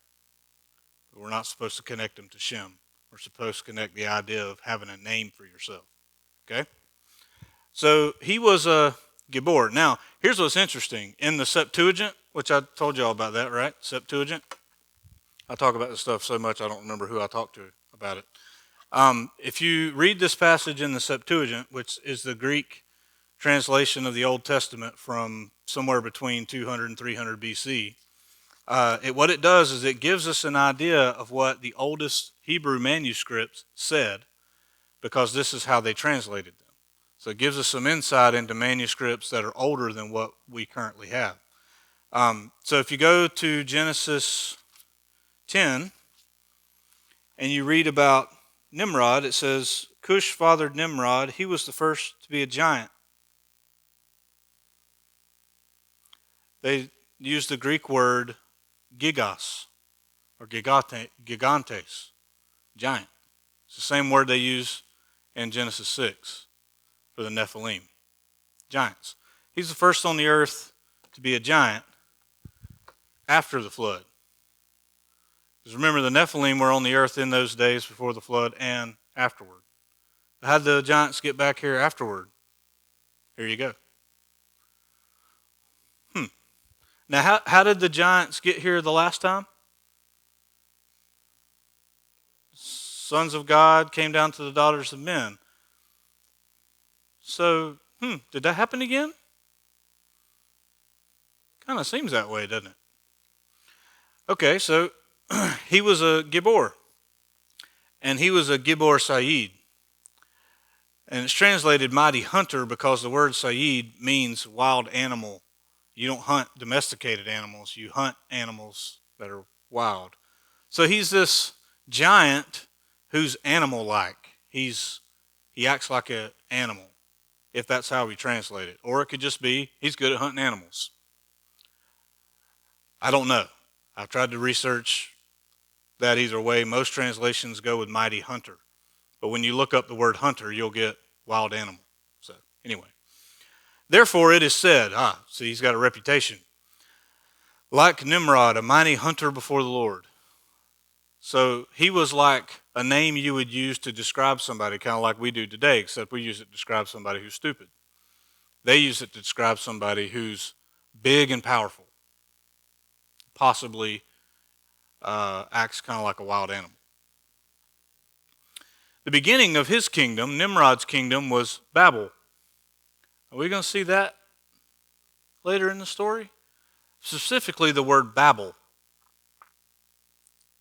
But we're not supposed to connect them to Shem. We're supposed to connect the idea of having a name for yourself. Okay? So he was a Gibor. Now, here's what's interesting. In the Septuagint, which I told you all about that, right? Septuagint. I talk about this stuff so much I don't remember who I talked to about it. If you read this passage in the Septuagint, which is the Greek translation of the Old Testament from somewhere between 200 and 300 BC, what it does is it gives us an idea of what the oldest Hebrew manuscripts said, because this is how they translated them. So it gives us some insight into manuscripts that are older than what we currently have. So if you go to Genesis 10, and you read about Nimrod, it says, Cush fathered Nimrod. He was the first to be a giant. They used the Greek word gigos, or gigantes, giant. It's the same word they use in Genesis 6 for the Nephilim, giants. He's the first on the earth to be a giant after the flood. Because remember, the Nephilim were on the earth in those days before the flood and afterward. How did the giants get back here afterward? Here you go. Now, how did the giants get here the last time? Sons of God came down to the daughters of men. So, did that happen again? Kind of seems that way, doesn't it? Okay, so he was a Gibor. And he was a Gibor Sayyid. And it's translated mighty hunter because the word Sayyid means wild animal. You don't hunt domesticated animals. You hunt animals that are wild. So he's this giant who's animal-like. He acts like an animal, if that's how we translate it. Or it could just be he's good at hunting animals. I don't know. I've tried to research that either way. Most translations go with mighty hunter. But when you look up the word hunter, you'll get wild animal. So anyway. Therefore it is said, see, he's got a reputation. Like Nimrod, a mighty hunter before the Lord. So he was like a name you would use to describe somebody, kind of like we do today, except we use it to describe somebody who's stupid. They use it to describe somebody who's big and powerful, possibly acts kind of like a wild animal. The beginning of his kingdom, Nimrod's kingdom, was Babel. Are we going to see that later in the story? Specifically the word Babel.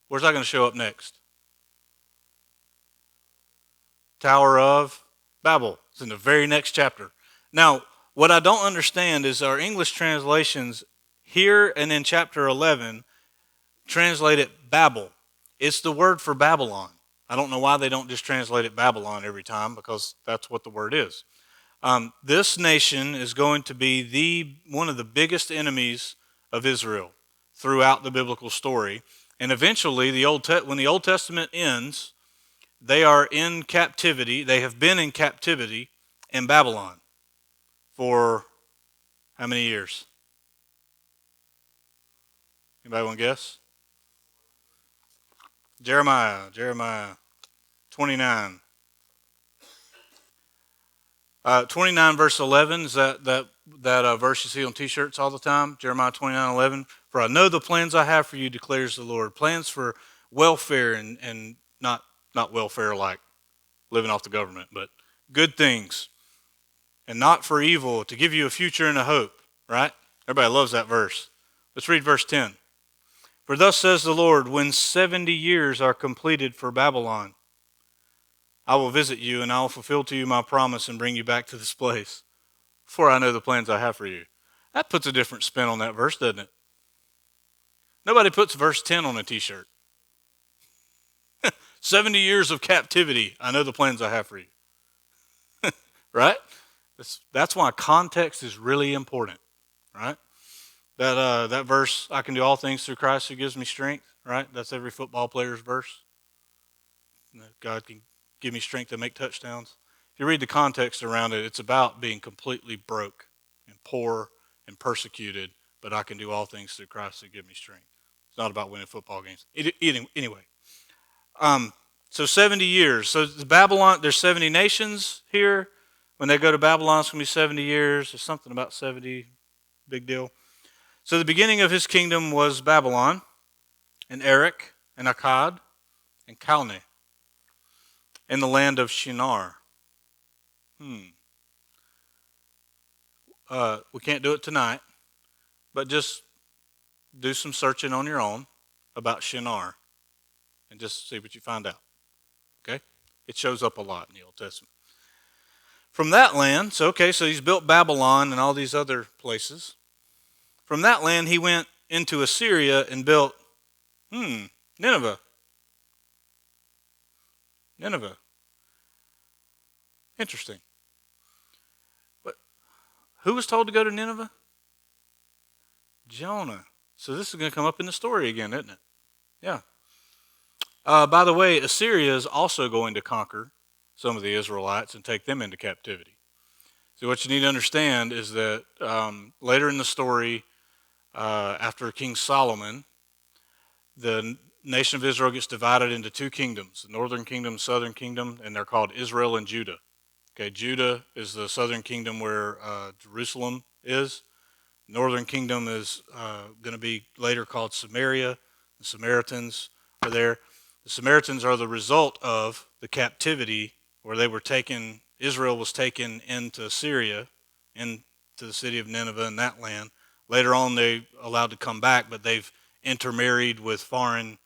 Where's that going to show up next? Tower of Babel. It's in the very next chapter. Now, what I don't understand is our English translations here and in chapter 11 translate it Babel. It's the word for Babylon. I don't know why they don't just translate it Babylon every time, because that's what the word is. This nation is going to be one of the biggest enemies of Israel throughout the biblical story. And eventually, when the Old Testament ends, they are in captivity. They have been in captivity in Babylon for how many years? Anybody want to guess? Jeremiah 29. 29 verse 11 is that verse you see on t-shirts all the time. Jeremiah 29:11. For I know the plans I have for you, declares the Lord. Plans for welfare and not welfare like living off the government, but good things, and not for evil, to give you a future and a hope. Right? Everybody loves that verse. Let's read verse 10. For thus says the Lord, when 70 years are completed for Babylon, I will visit you, and I will fulfill to you my promise and bring you back to this place. For I know the plans I have for you. That puts a different spin on that verse, doesn't it? Nobody puts verse 10 on a t-shirt. 70 years of captivity. I know the plans I have for you. Right? That's why context is really important. Right? That verse, I can do all things through Christ who gives me strength. Right? That's every football player's verse. God can give me strength to make touchdowns. If you read the context around it, it's about being completely broke and poor and persecuted, but I can do all things through Christ who give me strength. It's not about winning football games. Anyway, so 70 years. So Babylon, there's 70 nations here. When they go to Babylon, it's going to be 70 years. There's something about 70, big deal. So the beginning of his kingdom was Babylon, and Erech, and Akkad, and Calneh, in the land of Shinar. We can't do it tonight, but just do some searching on your own about Shinar and just see what you find out. Okay? It shows up a lot in the Old Testament. From that land, so he's built Babylon and all these other places. From that land, he went into Assyria and built Nineveh. Nineveh. Interesting. But who was told to go to Nineveh? Jonah. So this is going to come up in the story again, isn't it? Yeah. By the way, Assyria is also going to conquer some of the Israelites and take them into captivity. So what you need to understand is that later in the story, after King Solomon, the nation of Israel gets divided into two kingdoms, the northern kingdom, southern kingdom, and they're called Israel and Judah. Okay, Judah is the southern kingdom where Jerusalem is. Northern kingdom is going to be later called Samaria. The Samaritans are there. The Samaritans are the result of the captivity where they were taken, Israel was taken into Syria, into the city of Nineveh in that land. Later on, they allowed to come back, but they've intermarried with foreign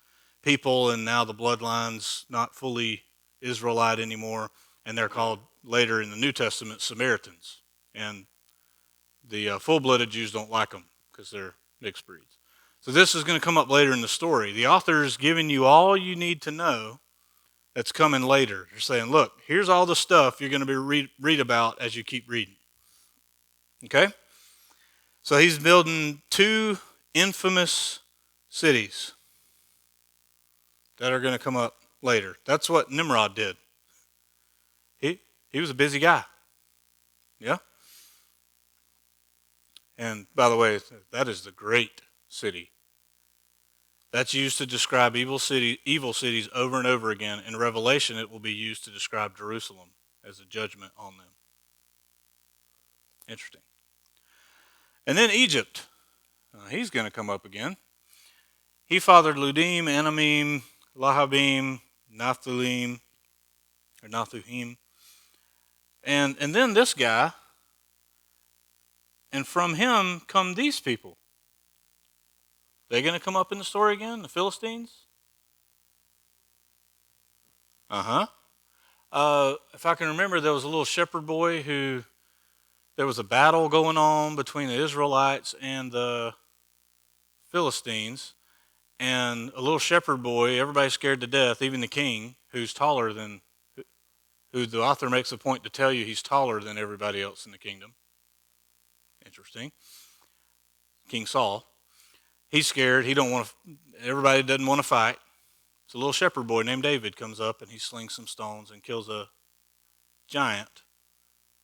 people, and now the bloodline's not fully Israelite anymore, and they're called later in the New Testament Samaritans. And the full-blooded Jews don't like them because they're mixed breeds. So this is going to come up later in the story. The author is giving you all you need to know that's coming later. They're saying, look, here's all the stuff you're going to be read about as you keep reading. Okay? So he's building two infamous cities that are going to come up later. That's what Nimrod did. He was a busy guy. Yeah? And by the way, that is the great city. That's used to describe evil cities over and over again. In Revelation, it will be used to describe Jerusalem as a judgment on them. Interesting. And then Egypt. He's going to come up again. He fathered Ludim, Anamim, Lahabim, Naphthalim, or Nathuhim. And then this guy, and from him come these people. They're going to come up in the story again, the Philistines? Uh-huh. If I can remember, there was a little shepherd boy who, there was a battle going on between the Israelites and the Philistines, and a little shepherd boy, everybody's scared to death, even the king, who's taller than, who the author makes a point to tell you he's taller than everybody else in the kingdom. Interesting. King Saul. He's scared. He don't want to, everybody doesn't want to fight. So a little shepherd boy named David comes up and he slings some stones and kills a giant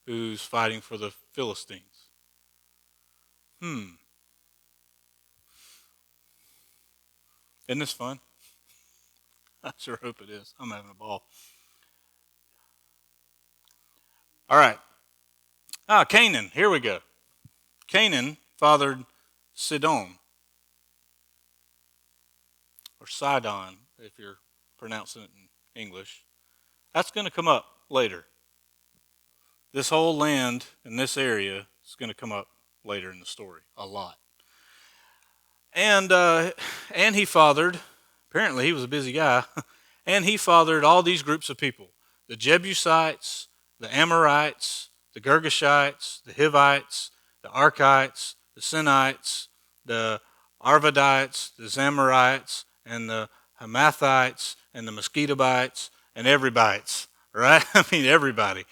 who's fighting for the Philistines. Isn't this fun? I sure hope it is. I'm having a ball. All right. Canaan. Here we go. Canaan fathered Sidon, or Sidon, if you're pronouncing it in English. That's going to come up later. This whole land in this area is going to come up later in the story a lot. And he fathered, apparently he was a busy guy, and he fathered all these groups of people. The Jebusites, the Amorites, the Girgashites, the Hivites, the Arkites, the Sinites, the Arvadites, the Zamorites, and the Hamathites, and the Mosquitobites, and everybites, right? I mean, everybody.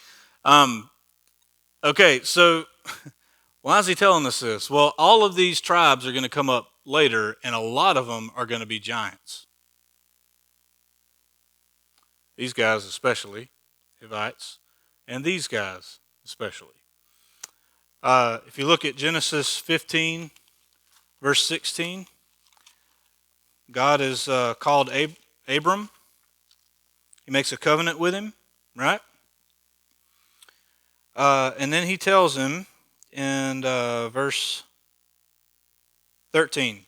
Okay, so why is he telling us this? Well, all of these tribes are going to come up later, and a lot of them are going to be giants. These guys especially, Hivites, and these guys especially. If you look at Genesis 15, verse 16, God is called Abram. He makes a covenant with him, right? And then he tells him in verse 13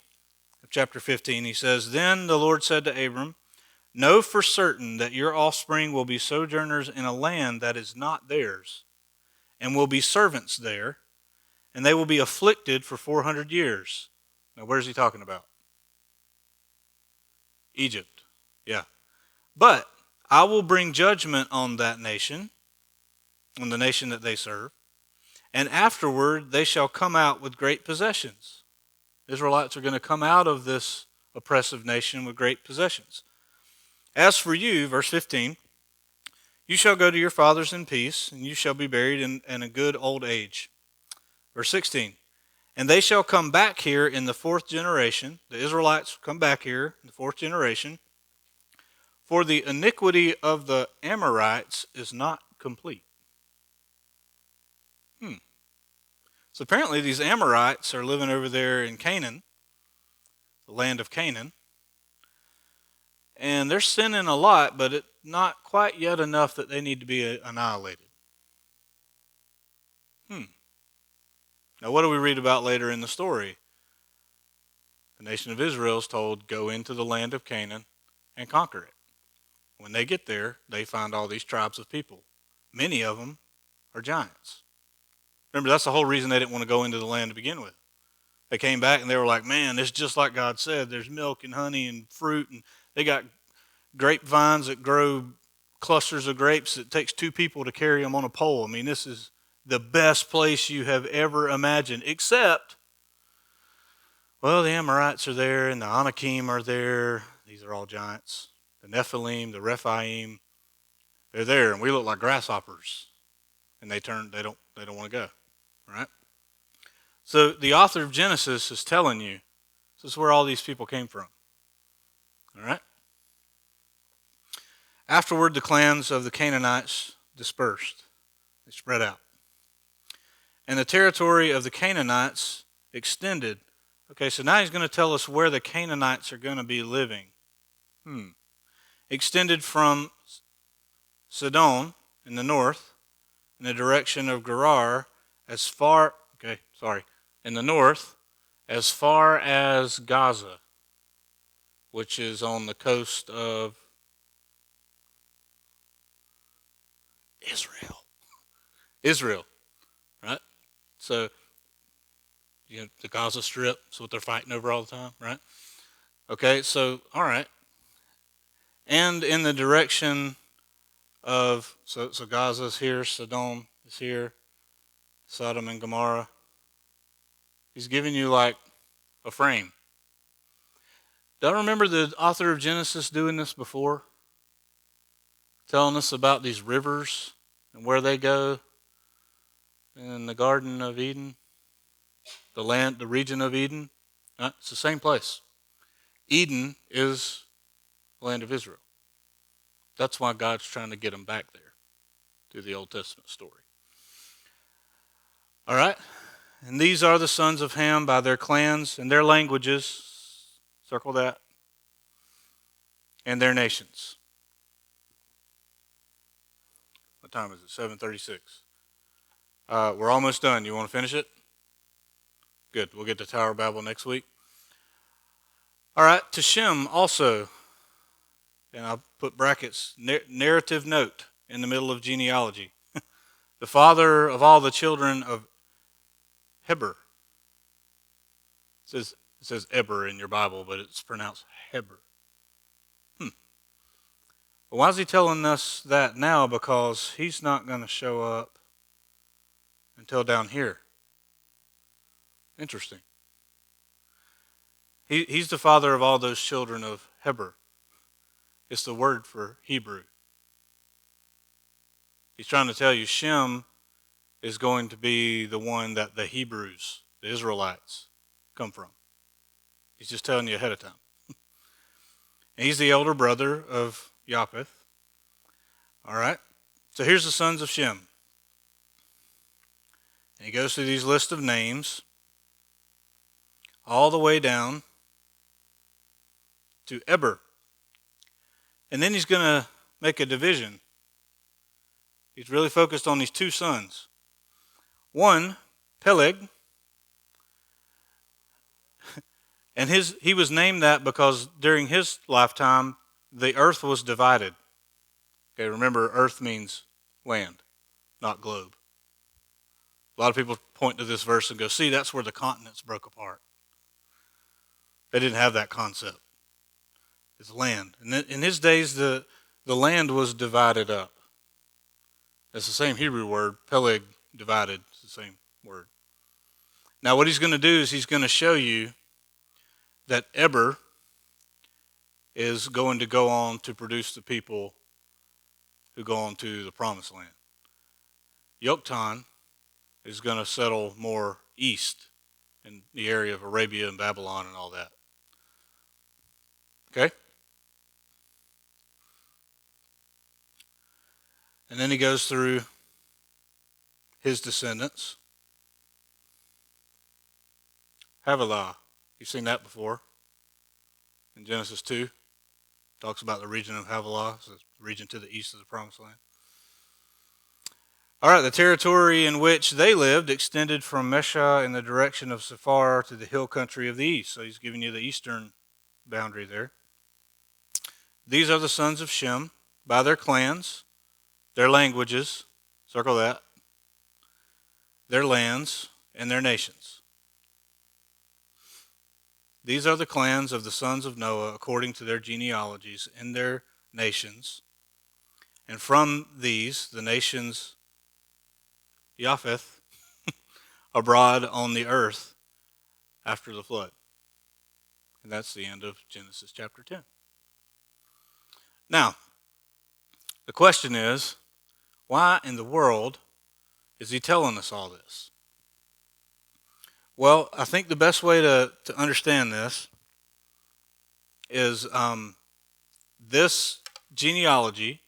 of chapter 15, he says, Then the Lord said to Abram, Know for certain that your offspring will be sojourners in a land that is not theirs, and will be servants there, and they will be afflicted for 400 years. Now, where's he talking about? Egypt. Yeah. But I will bring judgment on that nation, on the nation that they serve, and afterward they shall come out with great possessions. Israelites are going to come out of this oppressive nation with great possessions. As for you, verse 15, you shall go to your fathers in peace, and you shall be buried in a good old age. Verse 16, and they shall come back here in the fourth generation. The Israelites come back here in the fourth generation. For the iniquity of the Amorites is not complete. So apparently these Amorites are living over there in Canaan, the land of Canaan. And they're sinning a lot, but it's not quite yet enough that they need to be annihilated. Now what do we read about later in the story? The nation of Israel is told, go into the land of Canaan and conquer it. When they get there, they find all these tribes of people. Many of them are giants. Remember, that's the whole reason they didn't want to go into the land to begin with. They came back and they were like, man, it's just like God said. There's milk and honey and fruit, and they got grapevines that grow clusters of grapes. It takes 2 people to carry them on a pole. I mean, this is the best place you have ever imagined, except, well, the Amorites are there and the Anakim are there. These are all giants. The Nephilim, the Rephaim, they're there, and we look like grasshoppers. And they don't want to go, right? So the author of Genesis is telling you this is where all these people came from, all right? Afterward, the clans of the Canaanites dispersed. They spread out. And the territory of the Canaanites extended. Okay, so now he's going to tell us where the Canaanites are going to be living. Extended from Sidon in the north, in the direction of Gerar, in the north, as far as Gaza, which is on the coast of Israel, right? So, the Gaza Strip is what they're fighting over all the time, right? Okay, so, all right. And in the direction of, so Gaza's here, Sodom is here, Sodom and Gomorrah. He's giving you like a frame. Do I remember the author of Genesis doing this before? Telling us about these rivers and where they go in the Garden of Eden, the region of Eden. It's the same place. Eden is the land of Israel. That's why God's trying to get them back there through the Old Testament story. All right? And these are the sons of Ham by their clans and their languages. Circle that. And their nations. What time is it? 7:36. We're almost done. You want to finish it? Good. We'll get to Tower of Babel next week. All right. To Shem also, and I'll put brackets, narrative note in the middle of genealogy. The father of all the children of Heber. It says Eber in your Bible, but it's pronounced Heber. But why is he telling us that now? Because he's not going to show up until down here. Interesting. He's the father of all those children of Heber. It's the word for Hebrew. He's trying to tell you Shem is going to be the one that the Hebrews, the Israelites, come from. He's just telling you ahead of time. And he's the elder brother of Japheth. All right. So here's the sons of Shem. And he goes through these list of names all the way down to Eber. And then he's going to make a division. He's really focused on these 2 sons. One, Peleg. And he was named that because during his lifetime, the earth was divided. Okay, remember, earth means land, not globe. A lot of people point to this verse and go, see, that's where the continents broke apart. They didn't have that concept. It's land. And in his days, the land was divided up. It's the same Hebrew word, Peleg, divided. It's the same word. Now, what he's going to do is he's going to show you that Eber is going to go on to produce the people who go on to the promised land. Yoktan is going to settle more east in the area of Arabia and Babylon and all that. Okay? And then he goes through his descendants. Havilah. You've seen that before in Genesis 2. Talks about the region of Havilah, so it's the region to the east of the promised land. All right, the territory in which they lived extended from Mesha in the direction of Sephar to the hill country of the east. So he's giving you the eastern boundary there. These are the sons of Shem by their clans, their languages, circle that, their lands, and their nations. These are the clans of the sons of Noah according to their genealogies and their nations. And from these, the nations Japheth abroad on the earth after the flood. And that's the end of Genesis chapter 10. Now, the question is, why in the world is he telling us all this? Well, I think the best way to understand this is this genealogy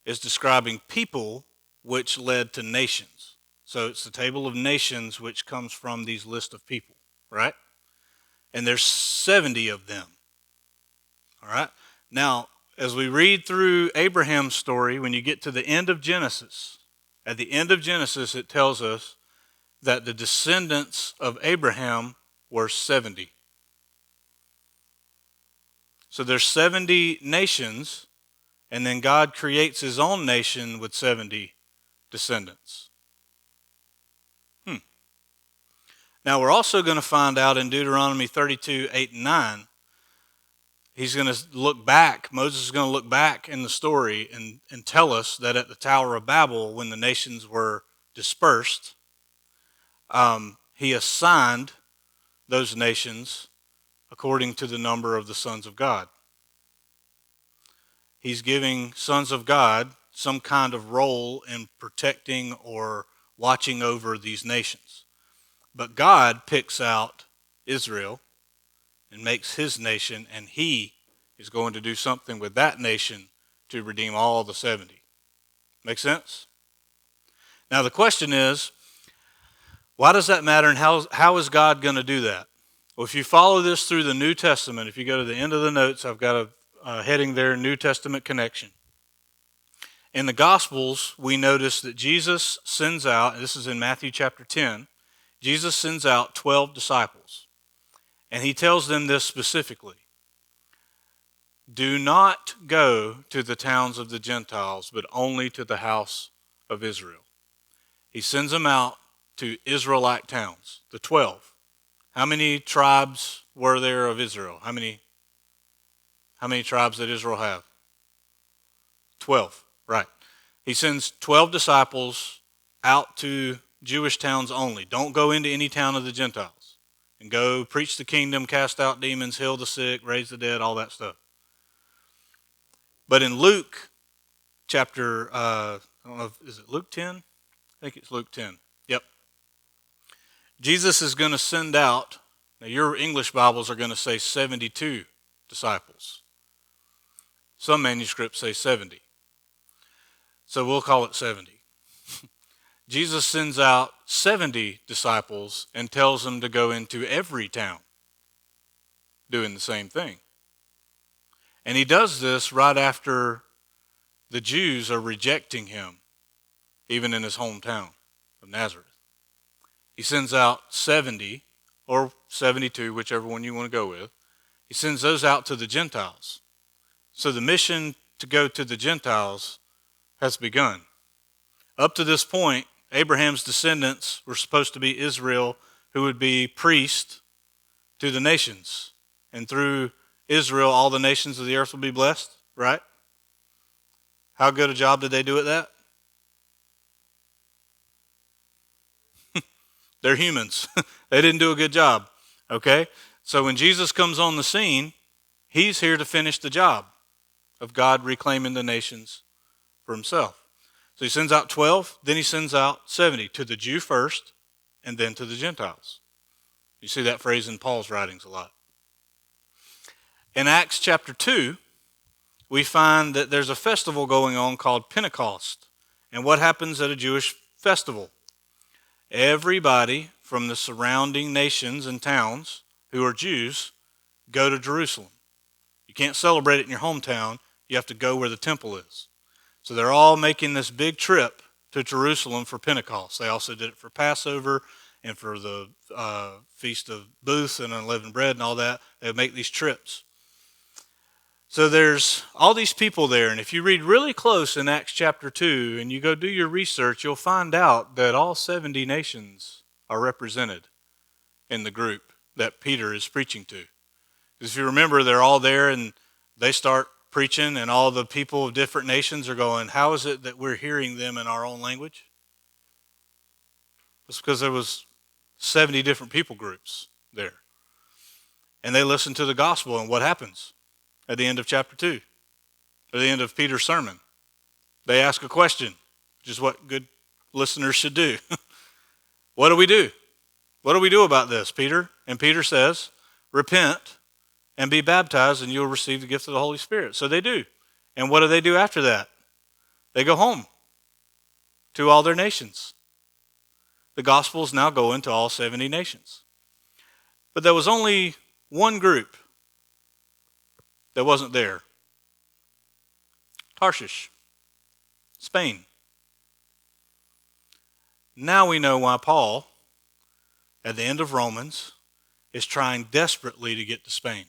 is describing people which led to nations. So it's the table of nations which comes from these list of people, right? And there's 70 of them. All right? Now, as we read through Abraham's story, when you get to the end of Genesis, at the end of Genesis it tells us that the descendants of Abraham were 70. So there's 70 nations, and then God creates his own nation with 70 descendants. Now we're also going to find out in Deuteronomy 32, 8 and 9, he's going to look back, Moses is going to look back in the story and tell us that at the Tower of Babel, when the nations were dispersed, he assigned those nations according to the number of the sons of God. He's giving sons of God some kind of role in protecting or watching over these nations. But God picks out Israel and makes his nation, and he is going to do something with that nation to redeem all the 70. Make sense? Now the question is, why does that matter, and how is God going to do that? Well, if you follow this through the New Testament, if you go to the end of the notes, I've got a heading there, New Testament connection. In the Gospels, we notice that Jesus sends out, and this is in Matthew chapter 10, Jesus sends out 12 disciples. And he tells them this specifically. Do not go to the towns of the Gentiles, but only to the house of Israel. He sends them out to Israelite towns, the 12. How many tribes were there of Israel? How many tribes did Israel have? 12, right. He sends 12 disciples out to Jewish towns only. Don't go into any town of the Gentiles. And go preach the kingdom, cast out demons, heal the sick, raise the dead, all that stuff. But in Luke chapter, I don't know, is it Luke 10? I think it's Luke 10. Yep. Jesus is going to send out, now your English Bibles are going to say 72 disciples. Some manuscripts say 70. So we'll call it 70. Jesus sends out 70 disciples and tells them to go into every town doing the same thing. And he does this right after the Jews are rejecting him, even in his hometown of Nazareth. He sends out 70 or 72, whichever one you want to go with. He sends those out to the Gentiles. So the mission to go to the Gentiles has begun. Up to this point, Abraham's descendants were supposed to be Israel, who would be priests to the nations. And through Israel, all the nations of the earth will be blessed, right? How good a job did they do at that? They're humans. They didn't do a good job, okay? So when Jesus comes on the scene, He's here to finish the job of God reclaiming the nations for himself. So he sends out 12, then he sends out 70, to the Jew first, and then to the Gentiles. You see that phrase in Paul's writings a lot. In Acts chapter 2, we find that there's a festival going on called Pentecost. And what happens at a Jewish festival? Everybody from the surrounding nations and towns who are Jews go to Jerusalem. You can't celebrate it in your hometown. You have to go where the temple is. So they're all making this big trip to Jerusalem for Pentecost. They also did it for Passover and for the Feast of Booths and Unleavened Bread and all that. They would make these trips. So there's all these people there, and if you read really close in Acts chapter 2 and you go do your research, you'll find out that all 70 nations are represented in the group that Peter is preaching to. Because if you remember, they're all there and they start preaching, and all the people of different nations are going, how is it that we're hearing them in our own language? It's because there was 70 different people groups there. And they listen to the gospel, and what happens at the end of chapter 2? At the end of Peter's sermon, they ask a question, which is what good listeners should do. What do we do? What do we do about this, Peter? And Peter says, repent and be baptized, and you'll receive the gift of the Holy Spirit. So they do. And what do they do after that? They go home to all their nations. The gospel is now going to all 70 nations. But there was only one group that wasn't there. Tarshish, Spain. Now we know why Paul, at the end of Romans, is trying desperately to get to Spain.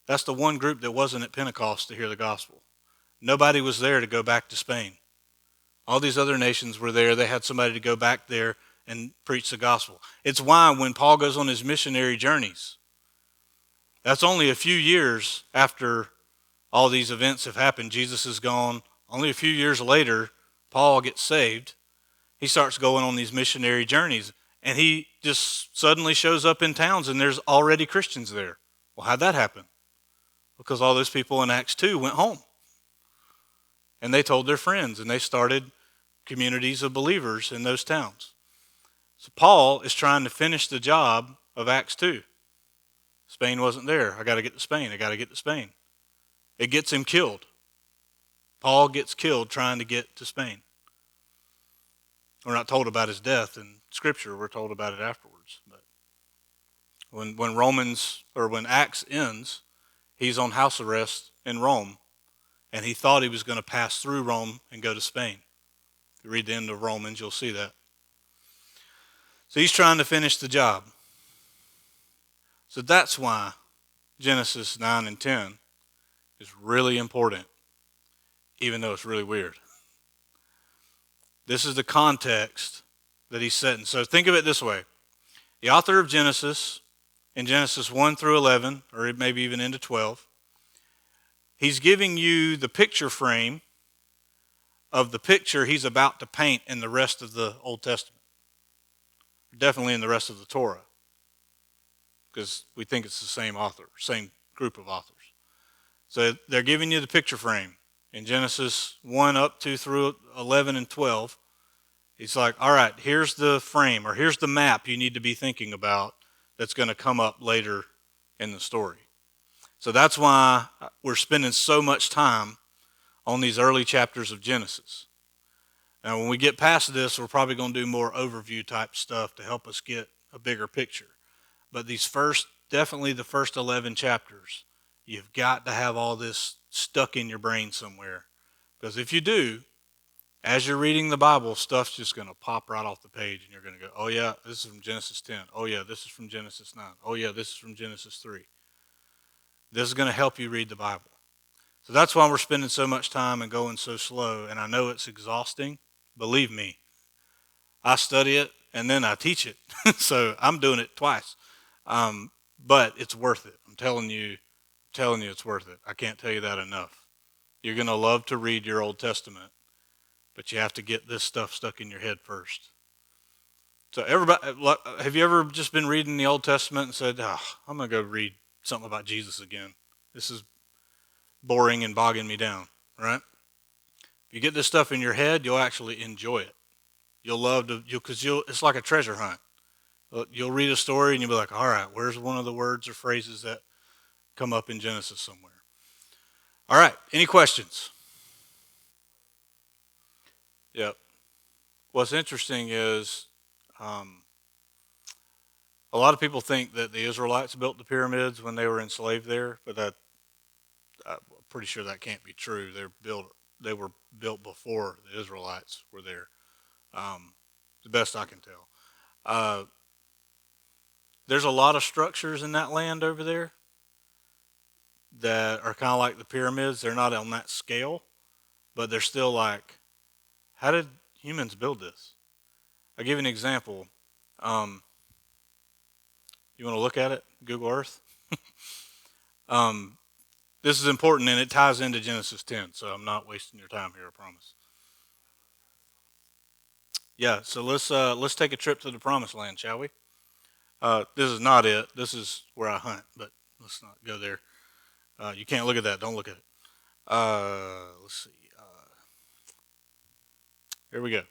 That's the one group that wasn't at Pentecost to hear the gospel. Nobody was there to go back to Spain. All these other nations were there. They had somebody to go back there and preach the gospel. It's why when Paul goes on his missionary journeys, that's only a few years after all these events have happened. Jesus is gone. Only a few years later, Paul gets saved. He starts going on these missionary journeys, and he just suddenly shows up in towns, and there's already Christians there. Well, how'd that happen? Because all those people in Acts 2 went home. And they told their friends, and they started communities of believers in those towns. So Paul is trying to finish the job of Acts 2. Spain wasn't there. I got to get to Spain. I got to get to Spain. It gets him killed. Paul gets killed trying to get to Spain. We're not told about his death in Scripture. We're told about it afterwards. But when Acts ends, he's on house arrest in Rome, and he thought he was going to pass through Rome and go to Spain. If you read the end of Romans, you'll see that. So he's trying to finish the job. So that's why Genesis 9 and 10 is really important, even though it's really weird. This is the context that he's setting. So think of it this way. The author of Genesis, in Genesis 1 through 11, or maybe even into 12, he's giving you the picture frame of the picture he's about to paint in the rest of the Old Testament. Definitely in the rest of the Torah, because we think it's the same author, same group of authors. So they're giving you the picture frame. In Genesis 1 up to through 11 and 12, he's like, all right, here's the frame, or here's the map you need to be thinking about that's going to come up later in the story. So that's why we're spending so much time on these early chapters of Genesis. Now, when we get past this, we're probably going to do more overview type stuff to help us get a bigger picture. But definitely the first 11 chapters, you've got to have all this stuck in your brain somewhere. Because if you do, as you're reading the Bible, stuff's just going to pop right off the page, and you're going to go, oh yeah, this is from Genesis 10. Oh yeah, this is from Genesis 9. Oh yeah, this is from Genesis 3. This is going to help you read the Bible. So that's why we're spending so much time and going so slow. And I know it's exhausting. Believe me, I study it and then I teach it. So I'm doing it twice. But it's worth it. I'm telling you it's worth it. I can't tell you that enough. You're going to love to read your Old Testament, but you have to get this stuff stuck in your head first. So everybody, have you ever just been reading the Old Testament and said, I'm going to go read something about Jesus again. This is boring and bogging me down, right? If you get this stuff in your head, you'll actually enjoy it. You'll love to, because it's like a treasure hunt. You'll read a story and you'll be like, all right, where's one of the words or phrases that come up in Genesis somewhere? All right, any questions? Yep. What's interesting is um, a lot of people think that the Israelites built the pyramids when they were enslaved there, but I'm pretty sure that can't be true. They were built before the Israelites were there, the best I can tell. Uh, there's a lot of structures in that land over there that are kind of like the pyramids. They're not on that scale, but they're still like, how did humans build this? I'll give you an example. Um, you want to look at it? Google Earth. Um, this is important and it ties into Genesis 10, so I'm not wasting your time here, I promise. Yeah, so let's take a trip to the promised land, shall we? This is not it. This is where I hunt, but let's not go there. You can't look at that. Don't look at it. Let's see. Here we go.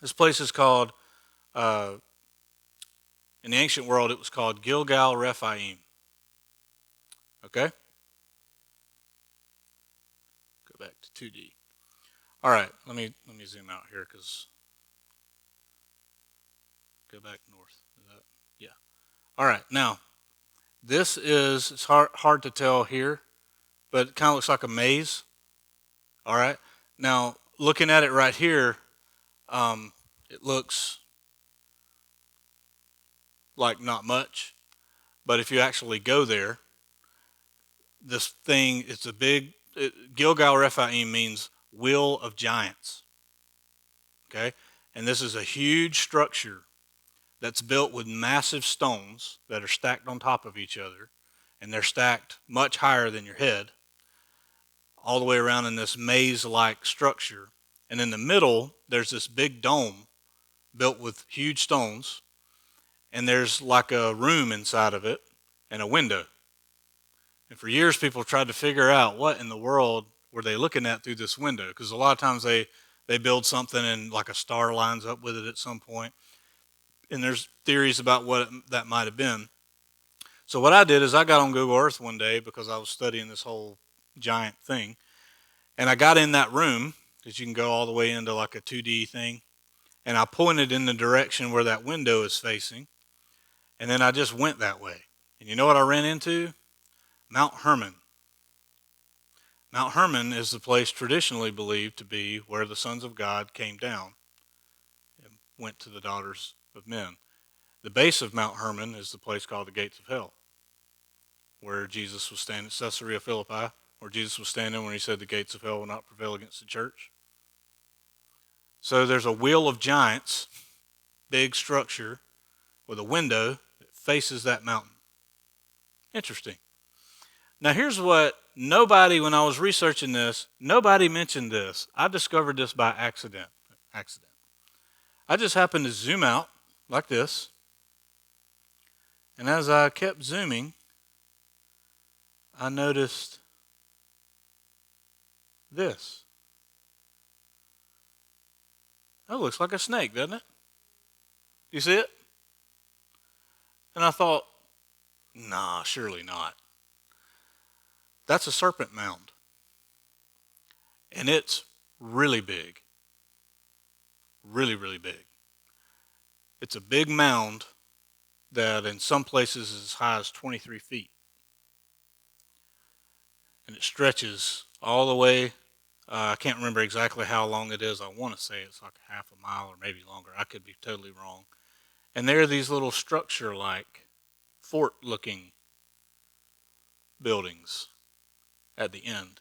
This place is called, uh, in the ancient world, it was called Gilgal Rephaim. Okay? Go back to 2D. All right, let me zoom out here because go back north. Is that, yeah. All right, now it's hard to tell here, but it kind of looks like a maze. All right. Now looking at it right here, it looks like not much, but if you actually go there, this thing it's a Gilgal Rephaim means wheel of giants. Okay, and this is a huge structure that's built with massive stones that are stacked on top of each other, and they're stacked much higher than your head, all the way around in this maze-like structure. And in the middle, there's this big dome built with huge stones, and there's like a room inside of it and a window. And for years, people tried to figure out what in the world were they looking at through this window, because a lot of times they build something and like a star lines up with it at some point, and there's theories about what that might have been. So what I did is I got on Google Earth one day because I was studying this whole giant thing, and I got in that room because you can go all the way into like a 2D thing, and I pointed in the direction where that window is facing, and then I just went that way. And you know what I ran into? Mount Hermon. Mount Hermon is the place traditionally believed to be where the sons of God came down and went to the daughters of men. The base of Mount Hermon is the place called the Gates of Hell, where Jesus was standing, Caesarea Philippi, where Jesus was standing when he said the gates of hell will not prevail against the church. So there's a wheel of giants, big structure, with a window that faces that mountain. Interesting. Now here's what when I was researching this, nobody mentioned this. I discovered this by accident. I just happened to zoom out like this, and as I kept zooming, I noticed this. That looks like a snake, doesn't it? You see it? And I thought, nah, surely not. That's a serpent mound. And it's really big. Really, really big. It's a big mound that in some places is as high as 23 feet. And it stretches all the way. I can't remember exactly how long it is. I want to say it's like a half a mile or maybe longer. I could be totally wrong. And there are these little structure-like, fort-looking buildings at the end.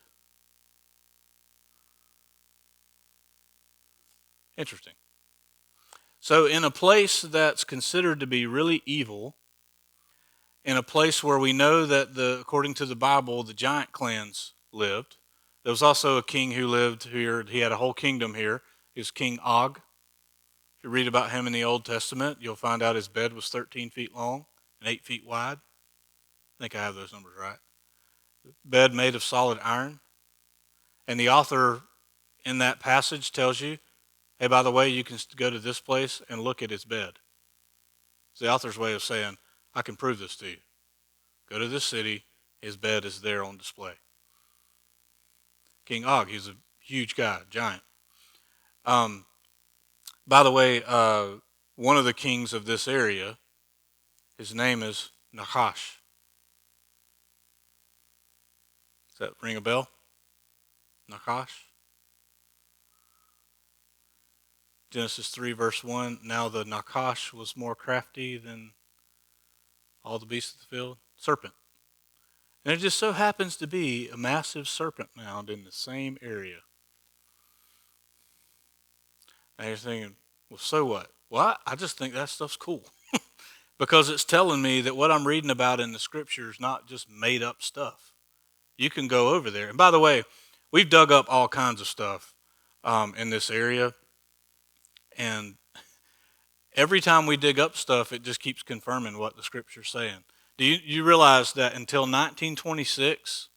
Interesting. So in a place that's considered to be really evil, in a place where we know that according to the Bible, the giant clans lived, there was also a king who lived here. He had a whole kingdom here. He was King Og. If you read about him in the Old Testament, you'll find out his bed was 13 feet long and 8 feet wide. I think I have those numbers right. Bed made of solid iron. And the author in that passage tells you, hey, by the way, you can go to this place and look at his bed. It's the author's way of saying, I can prove this to you. Go to this city, his bed is there on display. King Og, he's a huge guy, giant. Um, by the way, one of the kings of this area, his name is Nahash. Does that ring a bell? Nahash? Genesis 3, verse 1. Now the Nahash was more crafty than all the beasts of the field. Serpent. And it just so happens to be a massive serpent mound in the same area. And you're thinking, well, so what? Well, I just think that stuff's cool. Because it's telling me that what I'm reading about in the scripture is not just made up stuff. You can go over there. And by the way, we've dug up all kinds of stuff in this area. And every time we dig up stuff, it just keeps confirming what the scripture's saying. Do you realize that until 1926,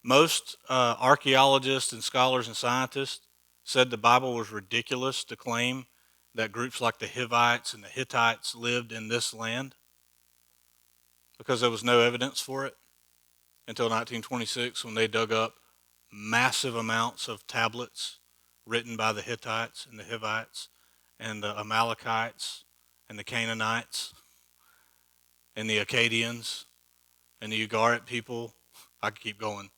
most archaeologists and scholars and scientists said the Bible was ridiculous to claim that groups like the Hivites and the Hittites lived in this land because there was no evidence for it until 1926 when they dug up massive amounts of tablets written by the Hittites and the Hivites and the Amalekites and the Canaanites and the Akkadians and the Ugarit people. I could keep going.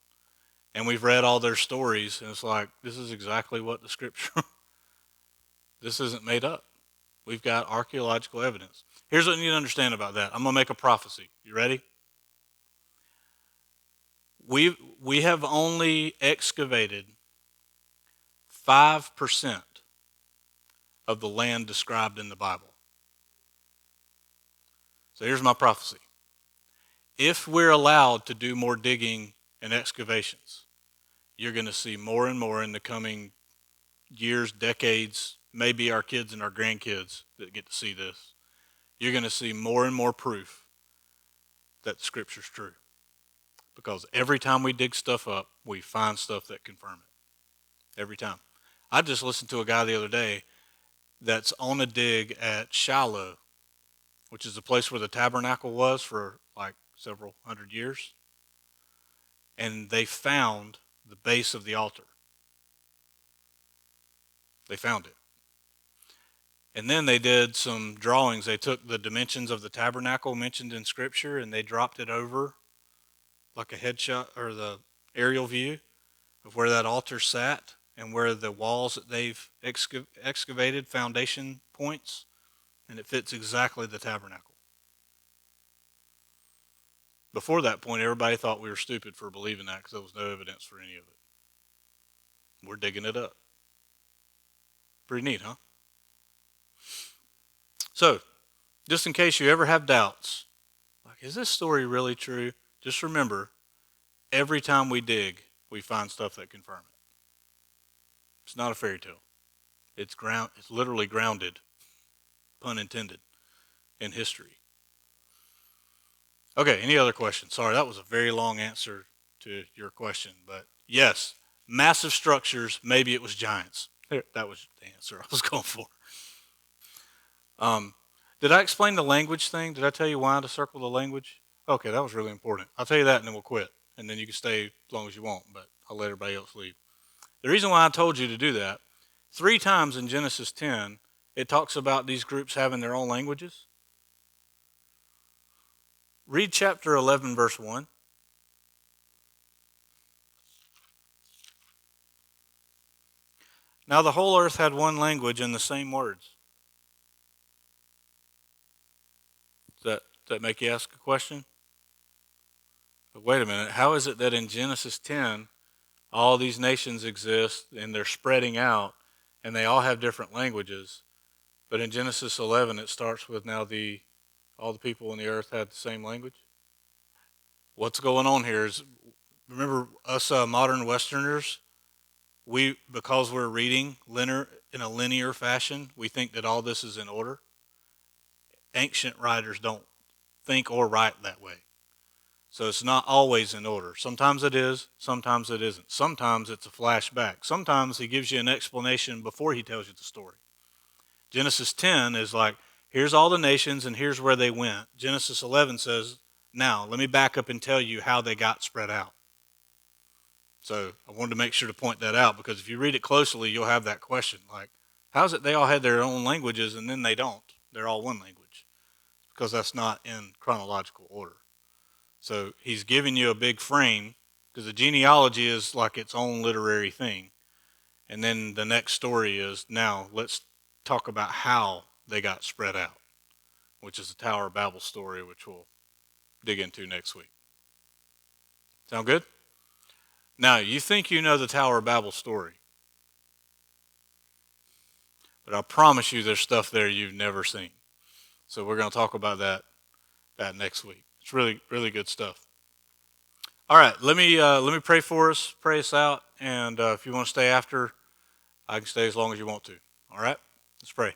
And we've read all their stories, and it's like, this is exactly what the scripture, this isn't made up. We've got archaeological evidence. Here's what you need to understand about that. I'm going to make a prophecy. You ready? We have only excavated 5% of the land described in the Bible. So here's my prophecy. If we're allowed to do more digging and excavations, you're going to see more and more in the coming years, decades, maybe our kids and our grandkids that get to see this. You're going to see more and more proof that the scripture's true. Because every time we dig stuff up, we find stuff that confirm it. Every time. I just listened to a guy the other day that's on a dig at Shiloh, which is the place where the tabernacle was for like several hundred years. And they found the base of the altar. They found it. And then they did some drawings. They took the dimensions of the tabernacle mentioned in Scripture and they dropped it over like a headshot or the aerial view of where that altar sat and where the walls that they've excavated, foundation points, and it fits exactly the tabernacle. Before that point, everybody thought we were stupid for believing that because there was no evidence for any of it. We're digging it up. Pretty neat, huh? So, just in case you ever have doubts, like, is this story really true? Just remember, every time we dig, we find stuff that confirm it. It's not a fairy tale. It's literally grounded, pun intended, in history. Okay, any other questions? Sorry, that was a very long answer to your question, but yes, massive structures, maybe it was giants. That was the answer I was going for. Did I explain the language thing? Did I tell you why to circle the language? Okay, that was really important. I'll tell you that and then we'll quit. And then you can stay as long as you want, but I'll let everybody else leave. The reason why I told you to do that, 3 times in Genesis 10, it talks about these groups having their own languages. Read chapter 11, verse 1. Now the whole earth had one language and the same words. Does that make you ask a question? But wait a minute, how is it that in Genesis 10, all these nations exist and they're spreading out and they all have different languages, but in Genesis 11 it starts with now all the people on the earth had the same language? What's going on here is, remember us modern Westerners, because we're reading in a linear fashion, we think that all this is in order. Ancient writers don't think or write that way. So it's not always in order. Sometimes it is, sometimes it isn't. Sometimes it's a flashback. Sometimes he gives you an explanation before he tells you the story. Genesis 10 is like, here's all the nations and here's where they went. Genesis 11 says, now let me back up and tell you how they got spread out. So I wanted to make sure to point that out, because if you read it closely, you'll have that question, like, how's it they all had their own languages and then they don't? They're all one language, because that's not in chronological order. So he's giving you a big frame, because the genealogy is like its own literary thing. And then the next story is, now let's talk about how they got spread out, which is the Tower of Babel story, which we'll dig into next week. Sound good? Now, you think you know the Tower of Babel story, but I promise you there's stuff there you've never seen. So we're going to talk about that next week. It's really, really good stuff. All right, let me pray for us, pray us out, and if you want to stay after, I can stay as long as you want to. All right, let's pray.